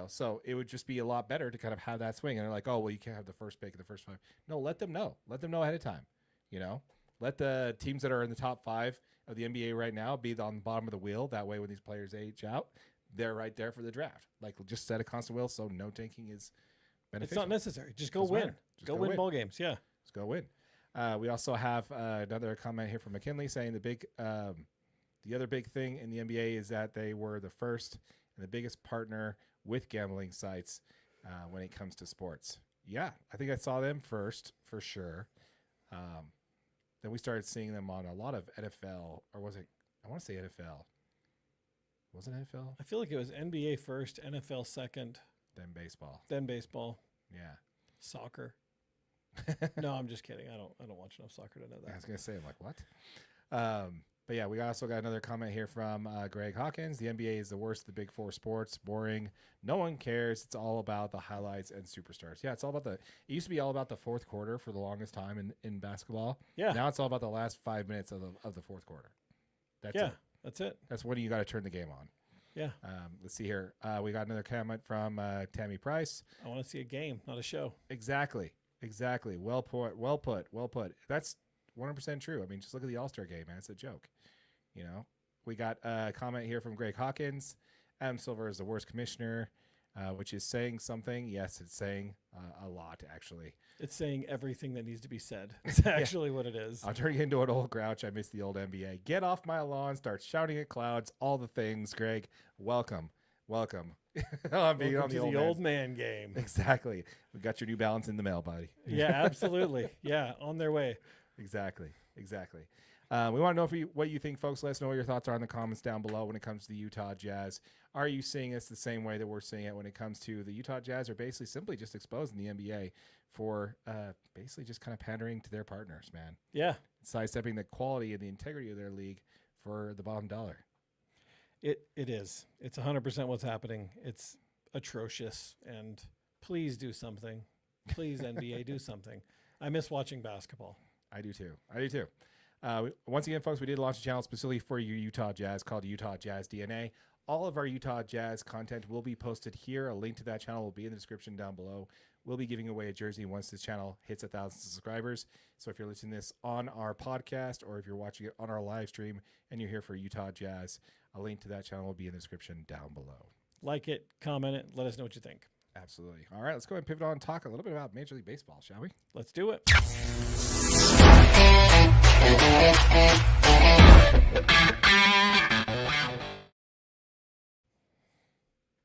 so it would just be a lot better to kind of have that swing. And they're like, oh, well, you can't have the first pick of the first 5. No, let them know. Let them know ahead of time. Let the teams that are in the top 5 of the NBA right now be on the bottom of the wheel. That way, when these players age out, they're right there for the draft. Like, just set a constant wheel so no tanking is beneficial.
It's not necessary. Just go win. Go win ball games. Yeah.
Just go win. We also have another comment here from McKinley saying the other big thing in the NBA is that they were the first and the biggest partner with gambling sites when it comes to sports. Yeah, I think I saw them first for sure. Then we started seeing them on a lot of NFL, or was it? I want to say NFL. Was it NFL?
I feel like it was NBA first, NFL second,
Then baseball.
then baseball,
Yeah.
soccer. No, I'm just kidding. I don't watch enough soccer to know
I
that.
was gonna say, I'm like, what? But yeah, we also got another comment here from Greg Hawkins. The NBA is the worst of the big four sports. Boring. No one cares. It's all about the highlights and superstars. Yeah, it's all about it used to be all about the fourth quarter for the longest time in basketball.
Yeah.
Now it's all about the last 5 minutes of the fourth quarter. That's it.
That's it.
That's when you got to turn the game on.
Yeah.
Let's see here. We got another comment from Tammy Price.
I want to see a game, not a show.
Exactly. Well put. That's 100% true. I mean, just look at the All-Star game, man. It's a joke. You know, we got a comment here from Greg Hawkins. Adam Silver is the worst commissioner, which is saying something. Yes, it's saying a lot, actually.
It's saying everything that needs to be said. It's actually what it is.
I'm turning into an old grouch. I miss the old NBA. Get off my lawn. Start shouting at clouds. All the things, Greg. Welcome.
Welcome
on
to the old man game.
Exactly. We got your New Balance in the mail, buddy.
Yeah, absolutely. Yeah, on their way.
Exactly. We want to know what you think, folks. Let us know what your thoughts are in the comments down below when it comes to the Utah Jazz. Are you seeing this the same way that we're seeing it when it comes to the Utah Jazz are basically simply just exposing the NBA for basically just kind of pandering to their partners, man?
Yeah.
Sidestepping the quality and the integrity of their league for the bottom dollar.
It is. It's 100% what's happening. It's atrocious. And please do something. Please, NBA, do something. I miss watching basketball.
I do too. Once again, folks, we did launch a channel specifically for your Utah Jazz called Utah Jazz DNA. All of our Utah Jazz content will be posted here. A link to that channel will be in the description down below. We'll be giving away a jersey once this channel hits 1,000 subscribers. So if you're listening to this on our podcast or if you're watching it on our live stream and you're here for Utah Jazz, a link to that channel will be in the description down below.
Like it, comment it, let us know what you think.
Absolutely. All right, let's go ahead and pivot on and talk a little bit about Major League Baseball, shall we?
Let's do it.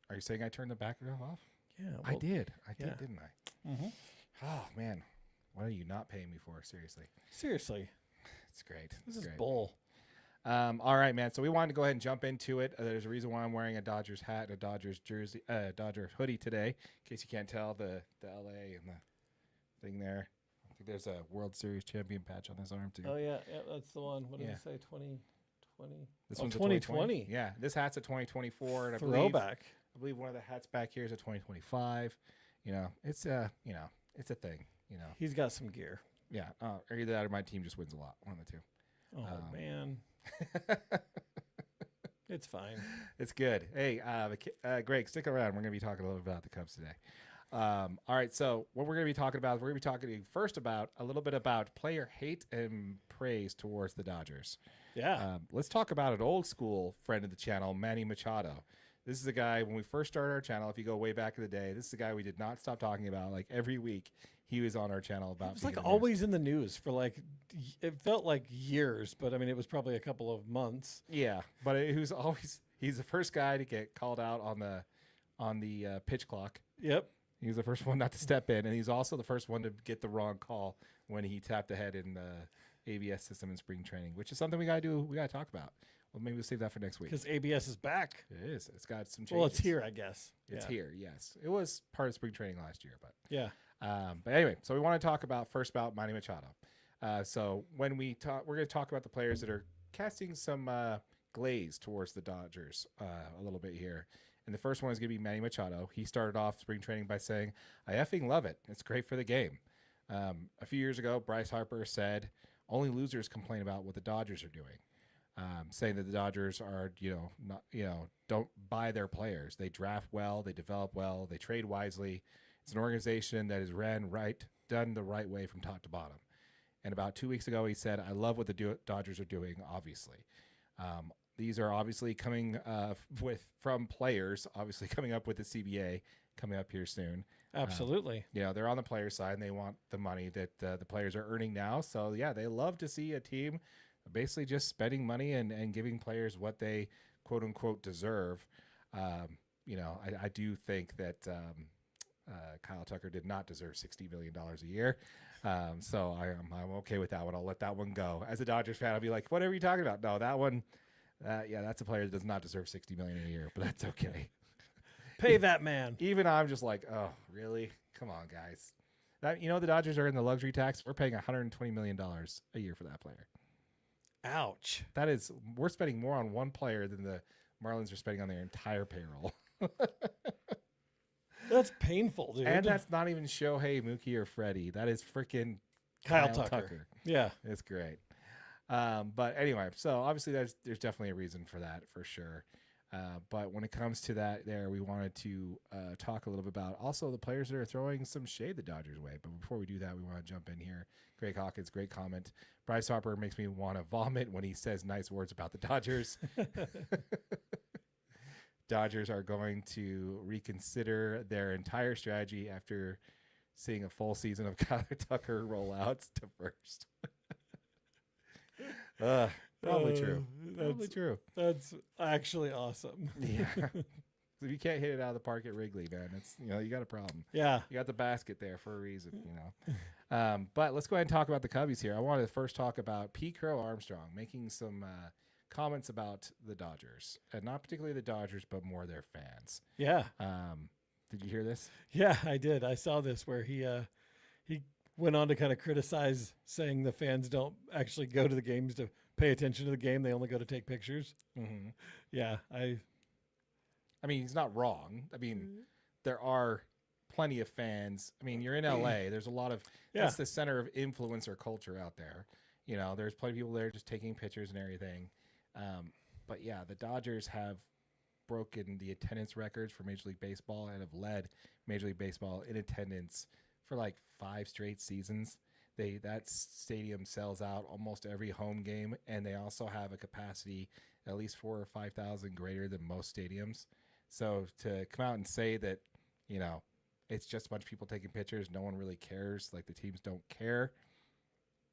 Are you saying I turned the background off?
Yeah.
I did,
yeah.
didn't I?
Mm-hmm.
Oh, man. What are you not paying me for? Seriously. It's great.
This is bull.
All right, man. So we wanted to go ahead and jump into it. There's a reason why I'm wearing a Dodgers hat and a Dodgers jersey, Dodger hoodie today. In case you can't tell, the LA and the thing there. I think there's a World Series champion patch on his arm too.
Oh yeah, that's the one. What did it say? 2020.
This one's
2020.
Yeah, this hat's a 2024, and I
Throwback.
believe one of the hats back here is a 2025. You know, it's a thing. You know,
He's got some gear.
yeah. Or either that or my team just wins a lot. One of the two.
Oh man. It's fine.
It's good. Hey, Greg, stick around. We're going to be talking a little bit about the Cubs today. All right, so what we're going to be talking about, we're going to be talking first about a little bit about player hate and praise towards the Dodgers.
Yeah.
Let's talk about an old school friend of the channel, Manny Machado. This is a guy, when we first started our channel, if you go way back in the day, this is a guy we did not stop talking about. Like every week, he was on our channel about.
It was like always in the news for like, it felt like years, but I mean, it was probably a couple of months.
Yeah, but he was always, he's the first guy to get called out on the pitch clock.
Yep.
He was the first one not to step in, and he's also the first one to get the wrong call when he tapped ahead in the ABS system in spring training, which is something we got to talk about. Well, maybe we'll save that for next week.
Because ABS is back.
It is. It's got some changes.
Well, it's here, I guess.
It's here, yes. It was part of spring training last year, but
yeah.
But anyway, so we want to talk first about Manny Machado. So when we talk, we're going to talk about the players that are casting some glaze towards the Dodgers a little bit here. And the first one is going to be Manny Machado. He started off spring training by saying, "I effing love it. It's great for the game." A few years ago, Bryce Harper said, "Only losers complain about what the Dodgers are doing." Saying that the Dodgers are, don't buy their players. They draft well, they develop well, they trade wisely. It's an organization that is ran right, done the right way from top to bottom. And about 2 weeks ago, he said, "I love what the Dodgers are doing, obviously." These are obviously coming from players, obviously coming up with the CBA coming up here soon.
Absolutely.
They're on the player side, and they want the money that the players are earning now. So, yeah, they love to see a team basically just spending money and giving players what they, quote-unquote, deserve. I do think that Kyle Tucker did not deserve $60 million a year. So I'm okay with that one. I'll let that one go. As a Dodgers fan, I'll be like, whatever are you talking about? No, that one, that's a player that does not deserve $60 million a year, but that's okay.
Pay that man.
Even I'm just like, oh, really? Come on, guys. The Dodgers are in the luxury tax. We're paying $120 million a year for that player.
Ouch.
We're spending more on one player than the Marlins are spending on their entire payroll.
That's painful, dude.
And that's not even Shohei, Mookie, or Freddie. That is freaking
Kyle Tucker. Yeah.
It's great. But anyway, so obviously there's definitely a reason for that, for sure. But when it comes to that we wanted to talk a little bit about also the players that are throwing some shade the Dodgers way. But before we do that, we want to jump in here. Greg Hawkins, great comment. Bryce Harper makes me want to vomit when he says nice words about the Dodgers. Dodgers are going to reconsider their entire strategy after seeing a full season of Kyle Tucker rollouts to first. Probably true. Probably true.
That's actually awesome.
Yeah. If you can't hit it out of the park at Wrigley, man, it's you got a problem.
Yeah.
You got the basket there for a reason, But let's go ahead and talk about the Cubbies here. I wanted to first talk about P. Crow Armstrong making some comments about the Dodgers, and not particularly the Dodgers, but more their fans.
Yeah.
Did you hear this?
Yeah, I did. I saw this where he went on to kind of criticize saying the fans don't actually go to the games to pay attention to the game. They only go to take pictures.
Mm-hmm.
Yeah.
I mean, he's not wrong. I mean, there are plenty of fans. I mean, you're in LA. There's a lot of that's the center of influencer culture out there. There's plenty of people there just taking pictures and everything. But yeah, the Dodgers have broken the attendance records for Major League Baseball and have led Major League Baseball in attendance for like 5 straight seasons. That stadium sells out almost every home game, and they also have a capacity at least 4,000 or 5,000 greater than most stadiums. So to come out and say that, it's just a bunch of people taking pictures, no one really cares, like the teams don't care,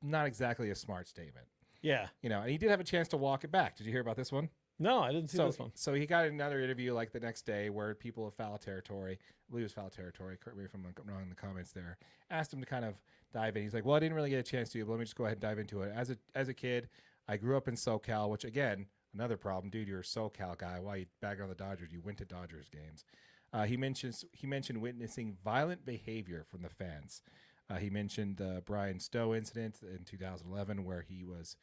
not exactly a smart statement.
Yeah.
And he did have a chance to walk it back. Did you hear about this one?
No, I didn't see this one.
So he got another interview like the next day where people of foul territory, I believe it was foul territory, correct me if I'm wrong in the comments there, asked him to kind of dive in. He's like, well, I didn't really get a chance to, but let me just go ahead and dive into it. As a kid, I grew up in SoCal, which again, another problem. Dude, you're a SoCal guy. Why you bagging on the Dodgers? You went to Dodgers games. He mentioned witnessing violent behavior from the fans. He mentioned the Brian Stowe incident in 2011 where he was,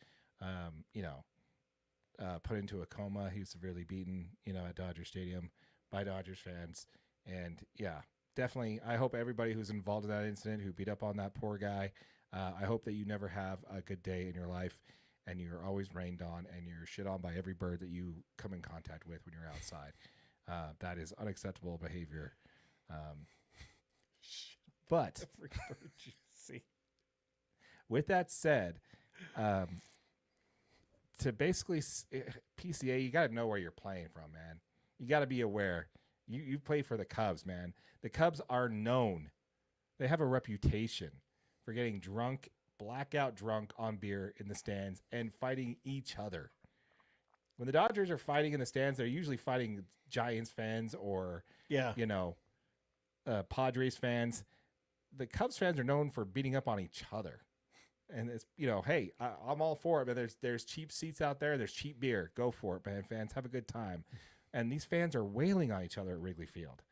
put into a coma. He was severely beaten, at Dodger Stadium by Dodgers fans. And yeah, definitely. I hope everybody who's involved in that incident, who beat up on that poor guy, I hope that you never have a good day in your life and you're always rained on and you're shit on by every bird that you come in contact with when you're outside. That is unacceptable behavior. But
Every bird you see.
with that said, to basically PCA, you got to know where you're playing from, man. You got to be aware. You play for the Cubs, man. The Cubs are known. They have a reputation for getting drunk, blackout drunk on beer in the stands and fighting each other. When the Dodgers are fighting in the stands, they're usually fighting Giants fans or, Padres fans. The Cubs fans are known for beating up on each other. And it's, hey, I'm all for it, but there's cheap seats out there. There's cheap beer. Go for it, man. Fans, have a good time. And these fans are wailing on each other at Wrigley Field.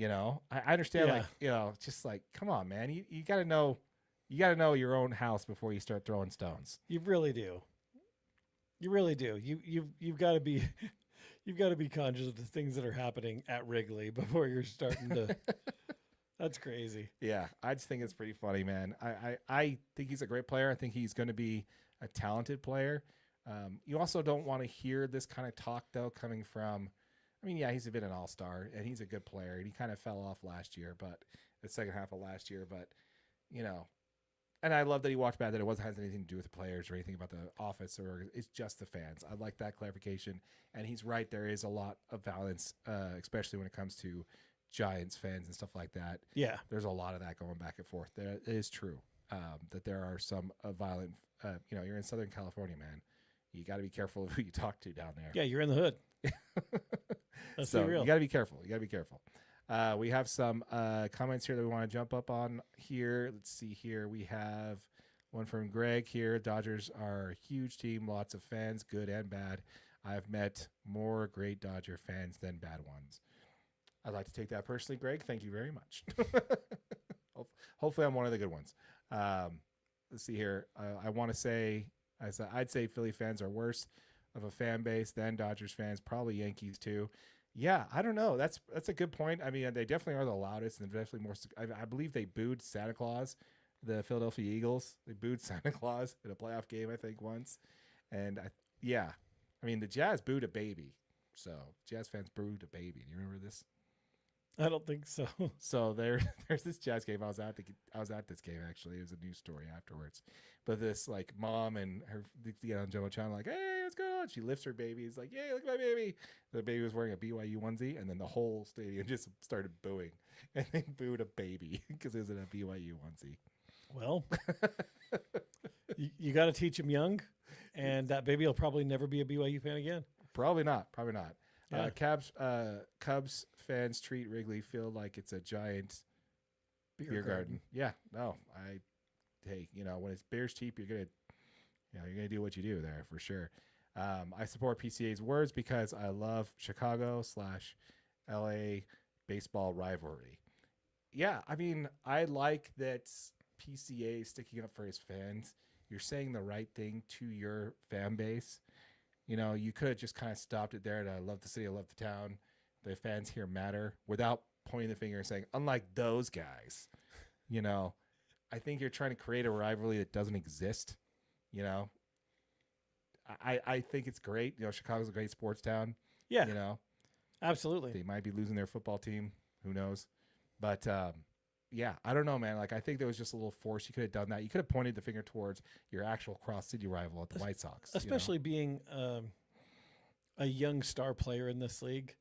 I understand, just like, come on, man. You got to know your own house before you start throwing stones.
You really do. You really do. You've got to be conscious of the things that are happening at Wrigley before you're starting to. That's crazy.
Yeah, I just think it's pretty funny, man. I think he's a great player. I think he's going to be a talented player. You also don't want to hear this kind of talk, though, coming from, he's been an all-star, and he's a good player, and he kind of fell off last year, but the second half of last year, but, and I love that he walked back that it wasn't has anything to do with the players or anything about the office, or it's just the fans. I like that clarification, and he's right. There is a lot of violence, especially when it comes to Giants fans and stuff like that.
Yeah.
There's a lot of that going back and forth. That is true. That there are some violent, you're in Southern California, man. You got to be careful of who you talk to down there.
Yeah, you're in the hood. Let's
so
be real.
You got to be careful. We have some comments here that we want to jump up on here. Let's see here. We have one from Greg here. Dodgers are a huge team, lots of fans, good and bad. I've met more great Dodger fans than bad ones. I'd like to take that personally, Greg. Thank you very much. Hopefully I'm one of the good ones. Let's see here. I want to say, I'd say Philly fans are worse of a fan base than Dodgers fans, probably Yankees too. Yeah, I don't know. That's a good point. I mean, they definitely are the loudest and definitely more. I believe they booed Santa Claus, the Philadelphia Eagles. They booed Santa Claus in a playoff game, I think, once. And I mean, the Jazz booed a baby. So Jazz fans booed a baby. Do you remember this?
I don't think so.
So there's this Jazz game. I was at this game actually. It was a news story afterwards. But this like mom and her on Jumbotron like, hey, what's going on? She lifts her baby. He's like, yeah, look at my baby. The baby was wearing a BYU onesie, and then the whole stadium just started booing, and they booed a baby because it was in a BYU onesie.
Well, you got to teach him young, and that baby will probably never be a BYU fan again.
Probably not. Probably not.
Yeah.
Cubs fans treat Wrigley Field like it's a giant beer garden. Yeah, no, hey, when it's beer's cheap, you're gonna do what you do there for sure. I support PCA's words because I love Chicago/LA baseball rivalry. Yeah, I mean, I like that PCA is sticking up for his fans. You're saying the right thing to your fan base. You could have just kind of stopped it there. I love the city. I love the town. The fans here matter without pointing the finger and saying, unlike those guys, I think you're trying to create a rivalry that doesn't exist. I think it's great. Chicago's a great sports town.
Yeah. Absolutely.
They might be losing their football team. Who knows? But, yeah, I don't know, man. Like, I think there was just a little force. You could have done that. You could have pointed the finger towards your actual cross-city rival at the White Sox.
Especially being a young star player in this league.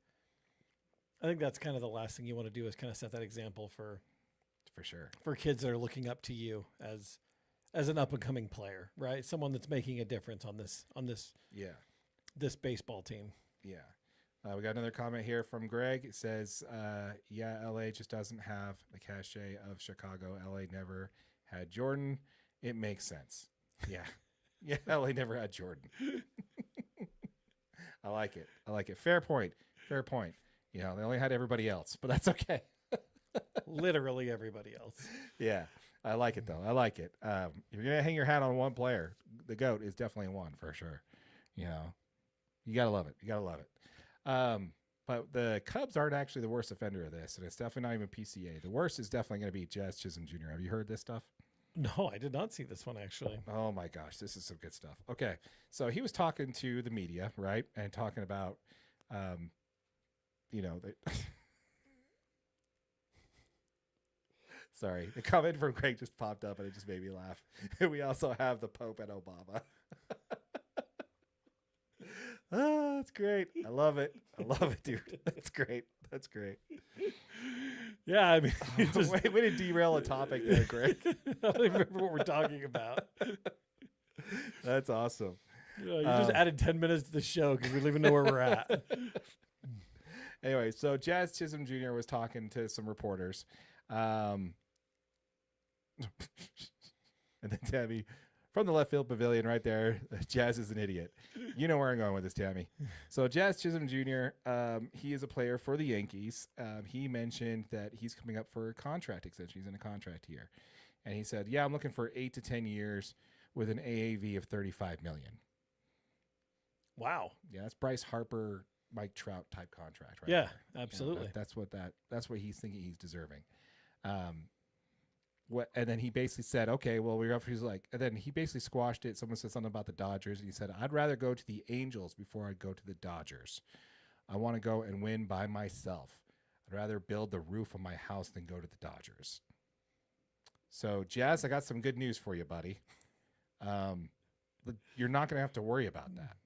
I think that's kind of the last thing you want to do is kind of set that example for
sure.
For kids that are looking up to you as an up-and-coming player, right? Someone that's making a difference on this this baseball team.
Yeah. We got another comment here from Greg. It says, yeah, LA just doesn't have the cachet of Chicago. LA never had Jordan. It makes sense. Yeah. Yeah, LA never had Jordan. I like it. Fair point. They only had everybody else, but that's okay.
Literally everybody else.
Yeah. I like it, though. I like it. If you're going to hang your hat on one player, the GOAT is definitely one for sure. You got to love it. But the Cubs aren't actually the worst offender of this, and it's definitely not even PCA. The worst is definitely going to be Jazz Chisholm Jr. Have you heard this stuff?
No, I did not see this one, actually.
Oh, my gosh. This is some good stuff. Okay. So he was talking to the media, right, and talking about, sorry, the comment from Greg just popped up, and it just made me laugh. We also have the Pope and Obama. Oh, that's great. I love it, dude. That's great.
Yeah, I mean,
way to derail a topic there, Greg.
I don't even remember what we're talking about.
That's awesome.
You just added 10 minutes to the show because we don't even know where we're at.
Anyway, so Jazz Chisholm Jr. was talking to some reporters. And then Tammy, from the left field pavilion right there, Jazz is an idiot. You know where I'm going with this, Tammy. So Jazz Chisholm Jr., he is a player for the Yankees. He mentioned that he's coming up for a contract extension. He's in a contract here. And he said, yeah, I'm looking for 8 to 10 years with an AAV of $35 million.
Wow.
Yeah, that's Bryce Harper, Mike Trout type contract, right?
Yeah, there. Absolutely.
That's what he's thinking he's deserving. And then he basically said, okay, well, and then he basically squashed it. Someone said something about the Dodgers, and he said, I'd rather go to the Angels before I'd go to the Dodgers. I want to go and win by myself. I'd rather build the roof of my house than go to the Dodgers. So, Jazz, I got some good news for you, buddy. You're not going to have to worry about that.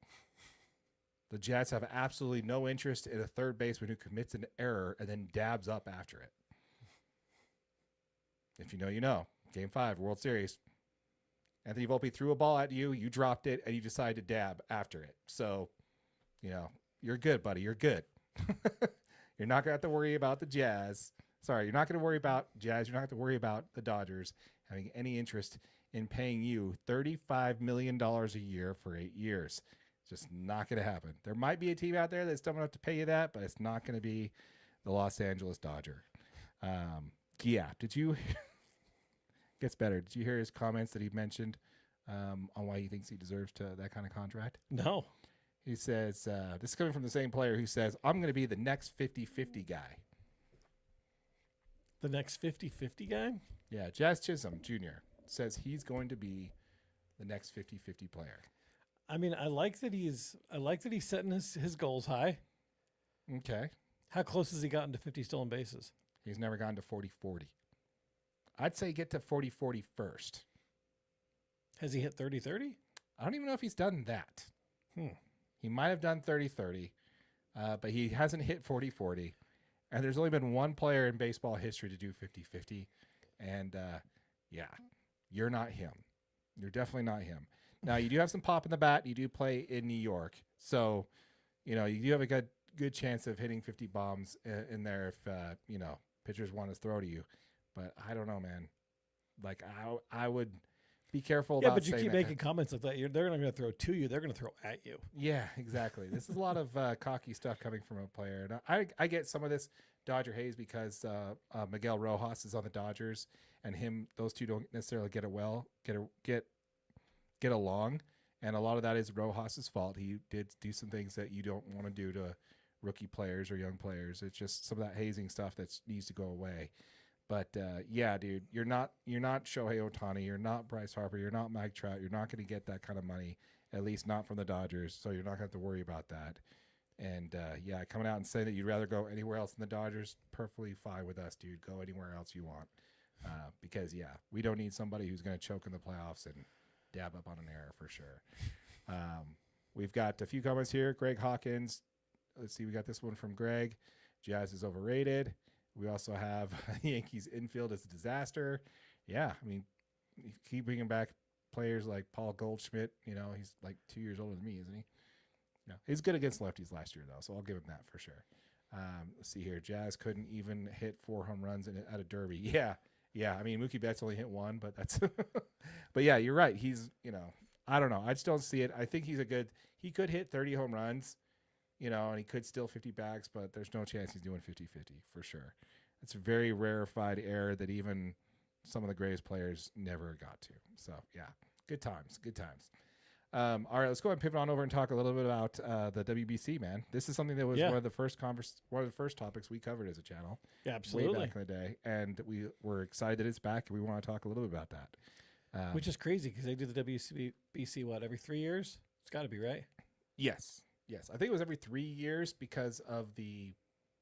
The Jazz have absolutely no interest in a third baseman who commits an error and then dabs up after it. If you know, you know. Game 5, World Series. Anthony Volpe threw a ball at you, you dropped it, and you decided to dab after it. So, you're good, buddy. You're good. You're not going to have to worry about the Jazz. Sorry, you're not going to worry about Jazz. You're not going to worry about the Dodgers having any interest in paying you $35 million a year for 8 years. It's just not going to happen. There might be a team out there that's dumb enough to pay you that, but it's not going to be the Los Angeles Dodger. Did you... Gets better. Did you hear his comments that he mentioned on why he thinks he deserves that kind of contract?
No.
He says, this is coming from the same player who says, I'm going to be the next 50-50 guy.
The next 50-50 guy?
Yeah, Jazz Chisholm Jr. says he's going to be the next 50-50 player.
I mean, I like that he's setting his goals high.
Okay.
How close has he gotten to 50 stolen bases?
He's never gone to 40-40. I'd say get to 40-40 first.
Has he hit 30-30?
I don't even know if he's done that. He might have done 30-30, but he hasn't hit 40-40. And there's only been one player in baseball history to do 50-50. And, you're not him. You're definitely not him. Now, you do have some pop in the bat. You do play in New York. So, you do have a good chance of hitting 50 bombs in there if, pitchers want to throw to you. But I don't know, man. Like, I would be careful about
but you
saying
keep
that
making comments like that. They're not going to throw to you. They're going to throw at you.
Yeah, exactly. This is a lot of cocky stuff coming from a player. And I get some of this Dodger haze because Miguel Rojas is on the Dodgers, and those two don't necessarily get along. And a lot of that is Rojas's fault. He did do some things that you don't want to do to rookie players or young players. It's just some of that hazing stuff that needs to go away. But dude, you're not Shohei Ohtani, you're not Bryce Harper, you're not Mike Trout, you're not going to get that kind of money, at least not from the Dodgers. So you're not going to have to worry about that. And coming out and saying that you'd rather go anywhere else than the Dodgers, perfectly fine with us, dude. Go anywhere else you want, because we don't need somebody who's going to choke in the playoffs and dab up on an error for sure. We've got a few comments here. Greg Hawkins. Let's see. We got this one from Greg. Jazz is overrated. We also have Yankees infield is a disaster. Yeah, I mean, you keep bringing back players like Paul Goldschmidt. He's like 2 years older than me, isn't he? No, he's good against lefties last year, though, so I'll give him that for sure. Let's see here. Jazz couldn't even hit 4 home runs at a derby. Yeah. I mean, Mookie Betts only hit 1, but that's – but, yeah, you're right. He's, I don't know. I just don't see it. I think he could hit 30 home runs. And he could steal 50 bags, but there's no chance he's doing 50-50 for sure. It's a very rarefied air that even some of the greatest players never got to. So, yeah, good times. All right, let's go ahead and pivot on over and talk a little bit about the WBC, man. This is something that was one of the first topics we covered as a channel.
Yeah, absolutely.
Way back in the day, and we were excited that it's back, and we want to talk a little bit about that.
Which is crazy because they do the WBC, every 3 years? It's got to be, right?
Yes. I think it was every 3 years because of the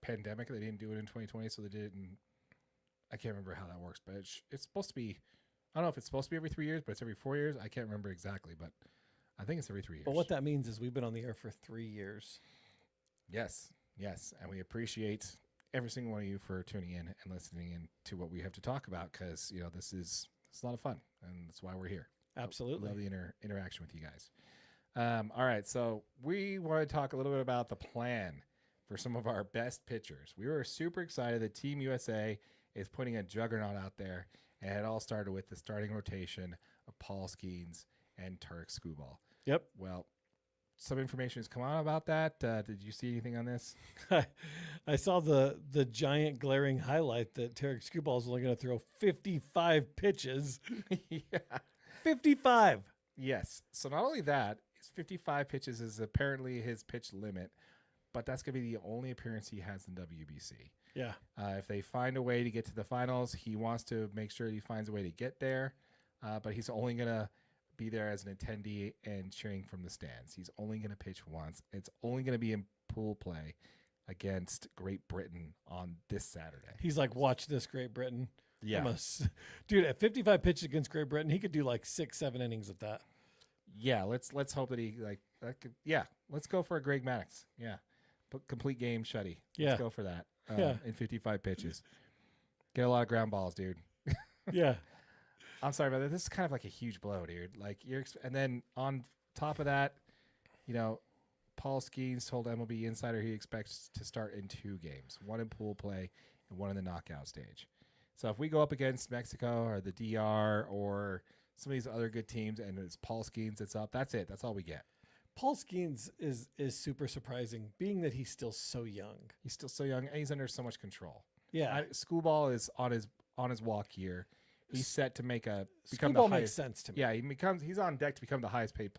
pandemic. They didn't do it in 2020, so they did it in, I can't remember how that works, but it's supposed to be, I don't know if it's supposed to be every 3 years, but it's every 4 years. I can't remember exactly, but I think it's every 3 years.
But what that means is we've been on the air for 3 years.
Yes. And we appreciate every single one of you for tuning in and listening in to what we have to talk about because, it's a lot of fun, and that's why we're here.
Absolutely.
Love the interaction with you guys. All right, so we want to talk a little bit about the plan for some of our best pitchers. We were super excited that Team USA is putting a juggernaut out there, and it all started with the starting rotation of Paul Skeens and Tarek Skubal.
Yep.
Well, some information has come out about that. Did you see anything on this?
I saw the giant glaring highlight that Tarek Skubal is only going to throw 55 pitches.
Yeah.
55.
Yes. So not only that, 55 pitches is apparently his pitch limit, but that's going to be the only appearance he has in WBC.
Yeah.
If they find a way to get to the finals, he wants to make sure he finds a way to get there, but he's only going to be there as an attendee and cheering from the stands. He's only going to pitch once. It's only going to be in pool play against Great Britain on this Saturday.
He's like, watch this, Great Britain.
Yeah.
Dude, at 55 pitches against Great Britain, he could do like 6-7 innings at that.
Yeah, let's hope that he let's go for a Greg Maddux. Yeah. Complete game shutty. Let's go for that. In 55 pitches. Get a lot of ground balls, dude.
Yeah.
I'm sorry about that. This is kind of like a huge blow, dude. Like and then on top of that, Paul Skeens told MLB Insider he expects to start in 2 games, 1 in pool play and 1 in the knockout stage. So if we go up against Mexico or the DR or some of these other good teams and it's Paul Skeens that's up, that's it. That's all we get.
Paul Skeens is super surprising, being that he's still so young.
He's still so young and he's under so much control.
Yeah.
Schoolball is on his walk here. He's set to become
Schoolball
the highest.
makes sense to me.
Yeah, he's on deck to become the highest paid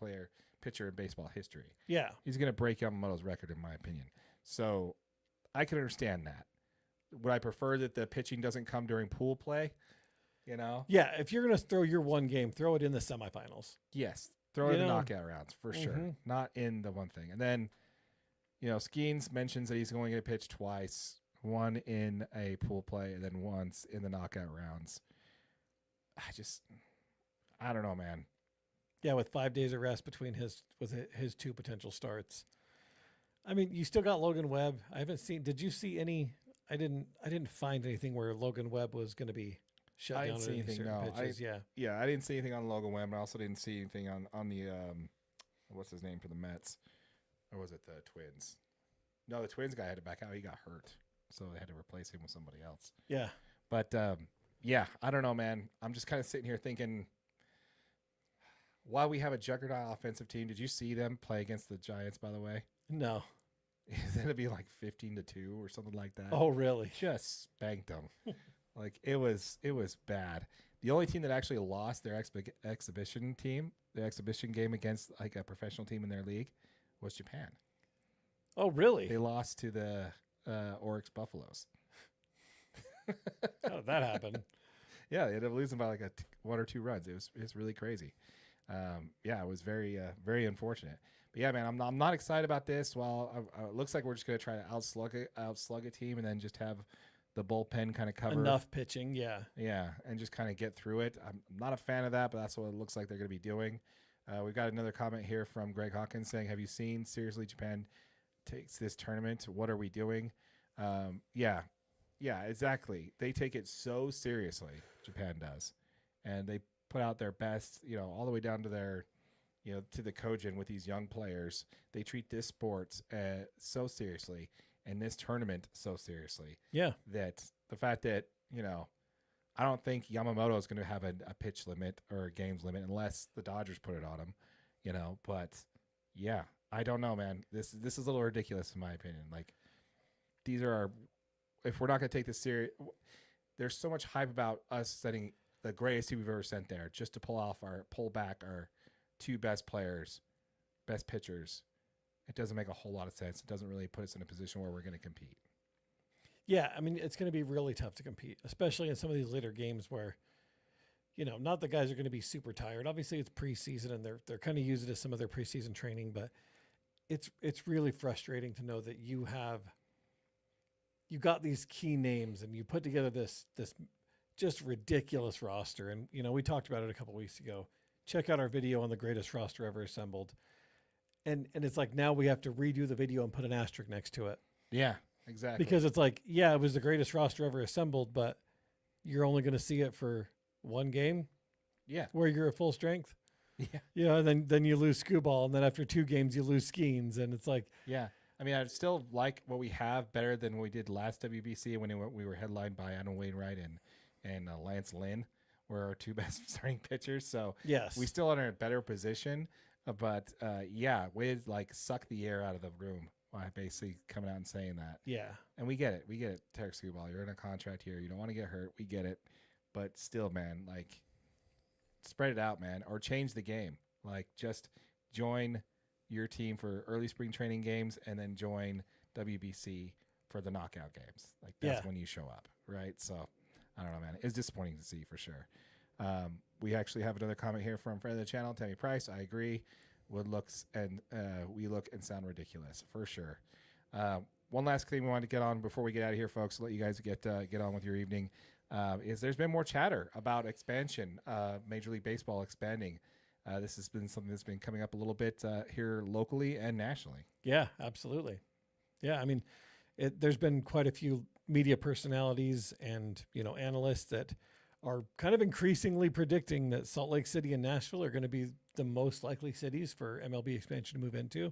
pitcher in baseball history.
Yeah.
He's going to break Yamamoto's record, in my opinion. So I can understand that. Would I prefer that the pitching doesn't come during pool play? You know?
Yeah, if you're going to throw your one game, throw it in the semifinals.
Yes. Throw it in the knockout rounds for sure. Not in the one thing. And then, Skeens mentions that he's going to pitch twice, 1 in a pool play and then once in the knockout rounds. I don't know, man.
Yeah, with 5 days of rest between his 2 potential starts. I mean, you still got Logan Webb. I haven't seen. Did you see any? I didn't find anything where Logan Webb was going to be shut down.
I didn't see anything. No,
pitches.
I didn't see anything on Logan Webb. I also didn't see anything on the what's his name for the Mets, or was it the Twins? No, the Twins guy had to back out. He got hurt, so they had to replace him with somebody else.
Yeah,
but I don't know, man. I'm just kind of sitting here thinking, while we have a juggernaut offensive team, did you see them play against the Giants? By the way,
no.
It's going to be like 15-2 or something like that.
Oh, really?
Just spanked them. Like it was bad. The only team that actually lost their exhibition game against like a professional team in their league was Japan.
Oh, really?
They lost to the Oryx Buffaloes.
How did that happen?
Yeah, they ended up losing by like 1 or 2 runs. It was really crazy. It was very unfortunate. But yeah, man, I'm not excited about this. Well, it looks like we're just gonna try to outslug a team and then just have the bullpen kind of cover
enough pitching. Yeah,
and just kind of get through it. I'm not a fan of that, but that's what it looks like they're gonna be doing. We've got another comment here from Greg Hawkins saying, "Have you seen seriously Japan takes this tournament? What are we doing?" Yeah, exactly. They take it so seriously. Japan does, and they put out their best. All the way down to their. To the Kojin with these young players. They treat this sport so seriously and this tournament so seriously.
Yeah.
That the fact that, I don't think Yamamoto is going to have a pitch limit or a games limit unless the Dodgers put it on him, but yeah, I don't know, man. This is a little ridiculous in my opinion. Like these are if we're not going to take this serious, there's so much hype about us sending the greatest team we've ever sent there just to pull back our 2 best players, best pitchers. It doesn't make a whole lot of sense. It doesn't really put us in a position where we're going to compete.
Yeah, I mean, it's going to be really tough to compete, especially in some of these later games where, not the guys are going to be super tired. Obviously, it's preseason and they're kind of using it as some of their preseason training, but it's really frustrating to know that you got these key names and you put together this just ridiculous roster. And we talked about it a couple weeks ago. Check out our video on the greatest roster ever assembled. And it's like now we have to redo the video and put an asterisk next to it.
Yeah, exactly.
Because it's like, yeah, it was the greatest roster ever assembled, but you're only going to see it for 1 game.
Yeah.
Where you're at full strength.
Yeah.
And then you lose Skubal, and then after 2 games you lose Skeens, and it's like,
yeah. I mean, I still like what we have better than what we did last WBC when we were headlined by Adam Wainwright and Lance Lynn. Were our 2 best starting pitchers, so
yes,
we still are in a better position. But Wade suck the air out of the room by basically coming out and saying that.
Yeah,
and we get it. Tarek Skubal, you're in a contract here. You don't want to get hurt. We get it, but still, man, spread it out, man, or change the game. Just join your team for early spring training games, and then join WBC for the knockout games. That's when you show up, right? So. I don't know, man. It's disappointing to see for sure. We actually have another comment here from friend of the channel, Tammy Price. I agree. We look and sound ridiculous for sure. One last thing we wanted to get on before we get out of here, folks. Let you guys get on with your evening. Is there's been more chatter about expansion, Major League Baseball expanding. This has been something that's been coming up a little bit here locally and nationally.
Yeah, absolutely. Yeah, I mean, there's been quite a few media personalities and analysts that are kind of increasingly predicting that Salt Lake City and Nashville are going to be the most likely cities for MLB expansion to move into.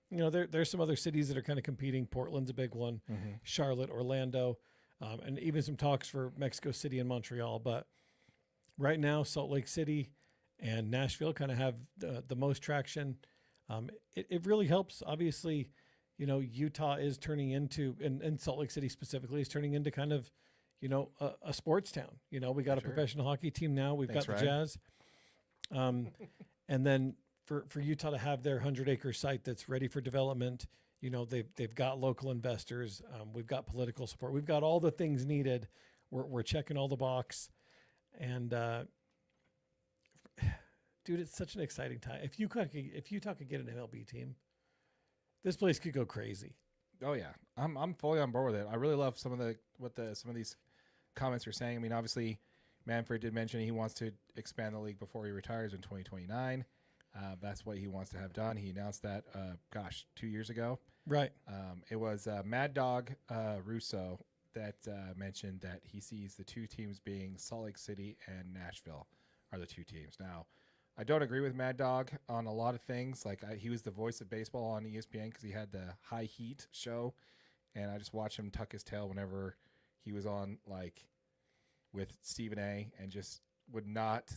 You know, there's some other cities that are kind of competing. Portland's a big one, Charlotte, Orlando, and even some talks for Mexico City and Montreal. But right now, Salt Lake City and Nashville kind of have the most traction. It really helps. Obviously, you know, Utah is turning into, and Salt Lake City specifically, is turning into kind of, you know, a sports town. You know, we got a professional hockey team now. We've got the Jazz. And then for Utah to have their 100-acre site that's ready for development, you know, they've got local investors. We've got political support. We've got all the things needed. We're checking all the box. And, dude, it's such an exciting time. If Utah could get an MLB team, this place could go crazy.
Oh yeah, I'm fully on board with it. I really love some of these comments are saying. I mean, obviously, Manfred did mention he wants to expand the league before he retires in 2029. That's what he wants to have done. He announced that, 2 years ago.
Right.
It was Mad Dog Russo that mentioned that he sees the two teams being Salt Lake City and Nashville are the two teams. Now, I don't agree with Mad Dog on a lot of things. Like he was the voice of baseball on ESPN because he had the High Heat show, and I just watched him tuck his tail whenever he was on, like with Stephen A. and just would not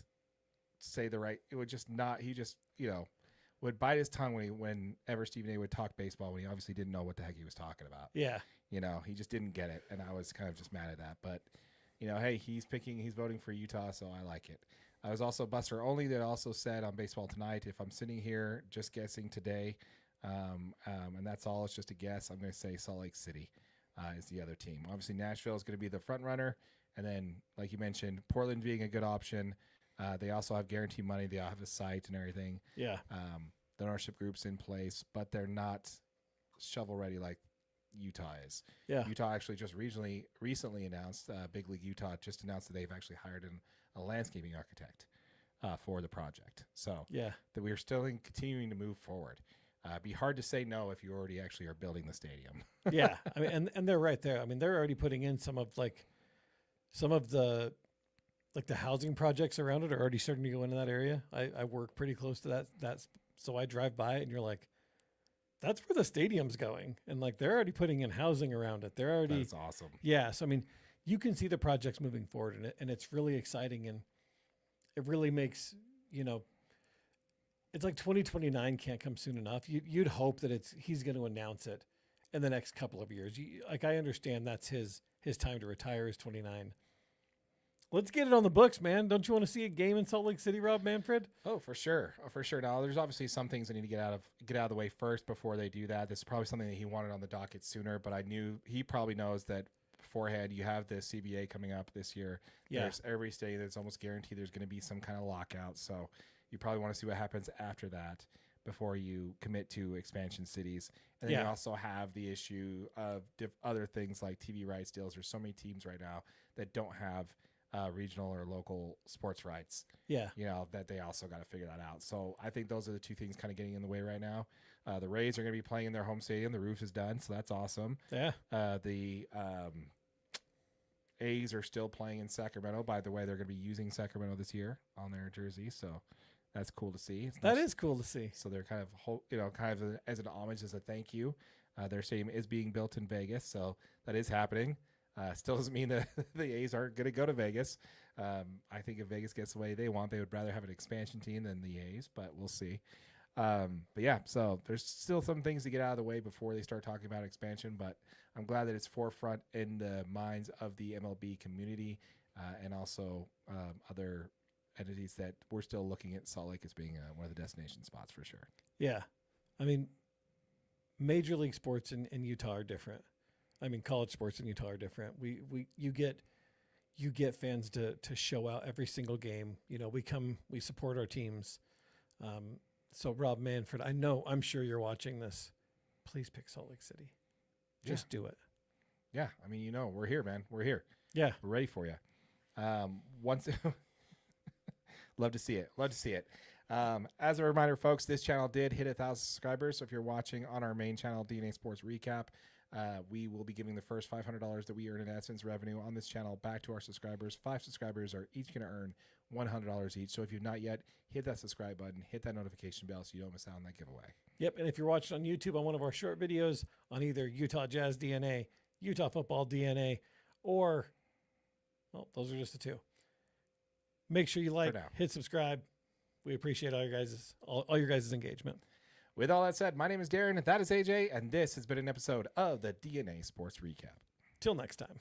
say the right. It would just not. He just would bite his tongue whenever Stephen A. would talk baseball when he obviously didn't know what the heck he was talking about.
Yeah.
He just didn't get it, and I was kind of just mad at that. But hey, he's voting for Utah, so I like it. I was also Buster Only that also said on Baseball Tonight, if I'm sitting here just guessing today, and that's all, it's just a guess, I'm going to say Salt Lake City is the other team. Obviously, Nashville is going to be the front runner, and then, like you mentioned, Portland being a good option. They also have guaranteed money. They all have a site and everything.
Yeah.
The ownership group's in place, but they're not shovel ready like Utah is.
Yeah.
Utah actually just recently announced, Big League Utah just announced that they've actually hired a landscaping architect for the project. So
yeah,
that we are still continuing to move forward. Be hard to say no if you already actually are building the stadium.
Yeah. I mean, and they're right there. I mean, they're already putting in some of the housing projects around it are already starting to go into that area. I work pretty close to that. So I drive by it and you're like, that's where the stadium's going. And like, they're already putting in housing around it. They're already,
that's awesome.
Yeah. So, I mean, you can see the projects moving forward and it's really exciting. And it really makes, it's like 2029 can't come soon enough. You'd hope that he's going to announce it in the next couple of years. I understand that's his time to retire is 29. Let's get it on the books, man. Don't you want to see a game in Salt Lake City, Rob Manfred?
Oh, for sure. Now, there's obviously some things that need to get out of the way first before they do that. This is probably something that he wanted on the docket sooner, but I knew he probably knows that beforehand. You have the CBA coming up this year.
Yeah.
There's every state that's almost guaranteed there's going to be some kind of lockout. So you probably want to see what happens after that before you commit to expansion cities. And then you also have the issue of other things like TV rights deals. There's so many teams right now that don't have regional or local sports rights.
Yeah.
That they also got to figure that out. So I think those are the two things kind of getting in the way right now. The Rays are going to be playing in their home stadium. The roof is done, so that's awesome.
Yeah.
The A's are still playing in Sacramento. By the way, they're going to be using Sacramento this year on their jersey, so that's cool to see.
That is cool to see.
So they're kind of, as an homage, as a thank you. Their stadium is being built in Vegas, so that is happening. Still doesn't mean that the A's aren't going to go to Vegas. I think if Vegas gets the way they want, they would rather have an expansion team than the A's, but we'll see. But yeah, so there's still some things to get out of the way before they start talking about expansion, but I'm glad that it's forefront in the minds of the MLB community and also other entities that we're still looking at Salt Lake as being one of the destination spots for sure.
Yeah. I mean, major league sports in Utah are different. I mean, college sports in Utah are different. You get fans to show out every single game. We support our teams. So Rob Manfred, I'm sure you're watching this. Please pick Salt Lake City. Just do it.
Yeah. I mean, we're here, man. We're here.
Yeah.
We're ready for you. Love to see it. As a reminder, folks, this channel did hit 1,000 subscribers. So if you're watching on our main channel, DNA Sports Recap, we will be giving the first $500 that we earn in AdSense revenue on this channel back to our subscribers. 5 subscribers are each going to earn $100 each. So if you've not yet, hit that subscribe button, hit that notification bell so you don't miss out on that giveaway.
Yep. And if you're watching on YouTube on one of our short videos on either Utah Jazz DNA, Utah Football DNA, or, well, those are just the two. Make sure you like, hit subscribe. We appreciate all your guys' engagement.
With all that said, my name is Darren, that is AJ, and this has been an episode of the DNA Sports Recap.
Till next time.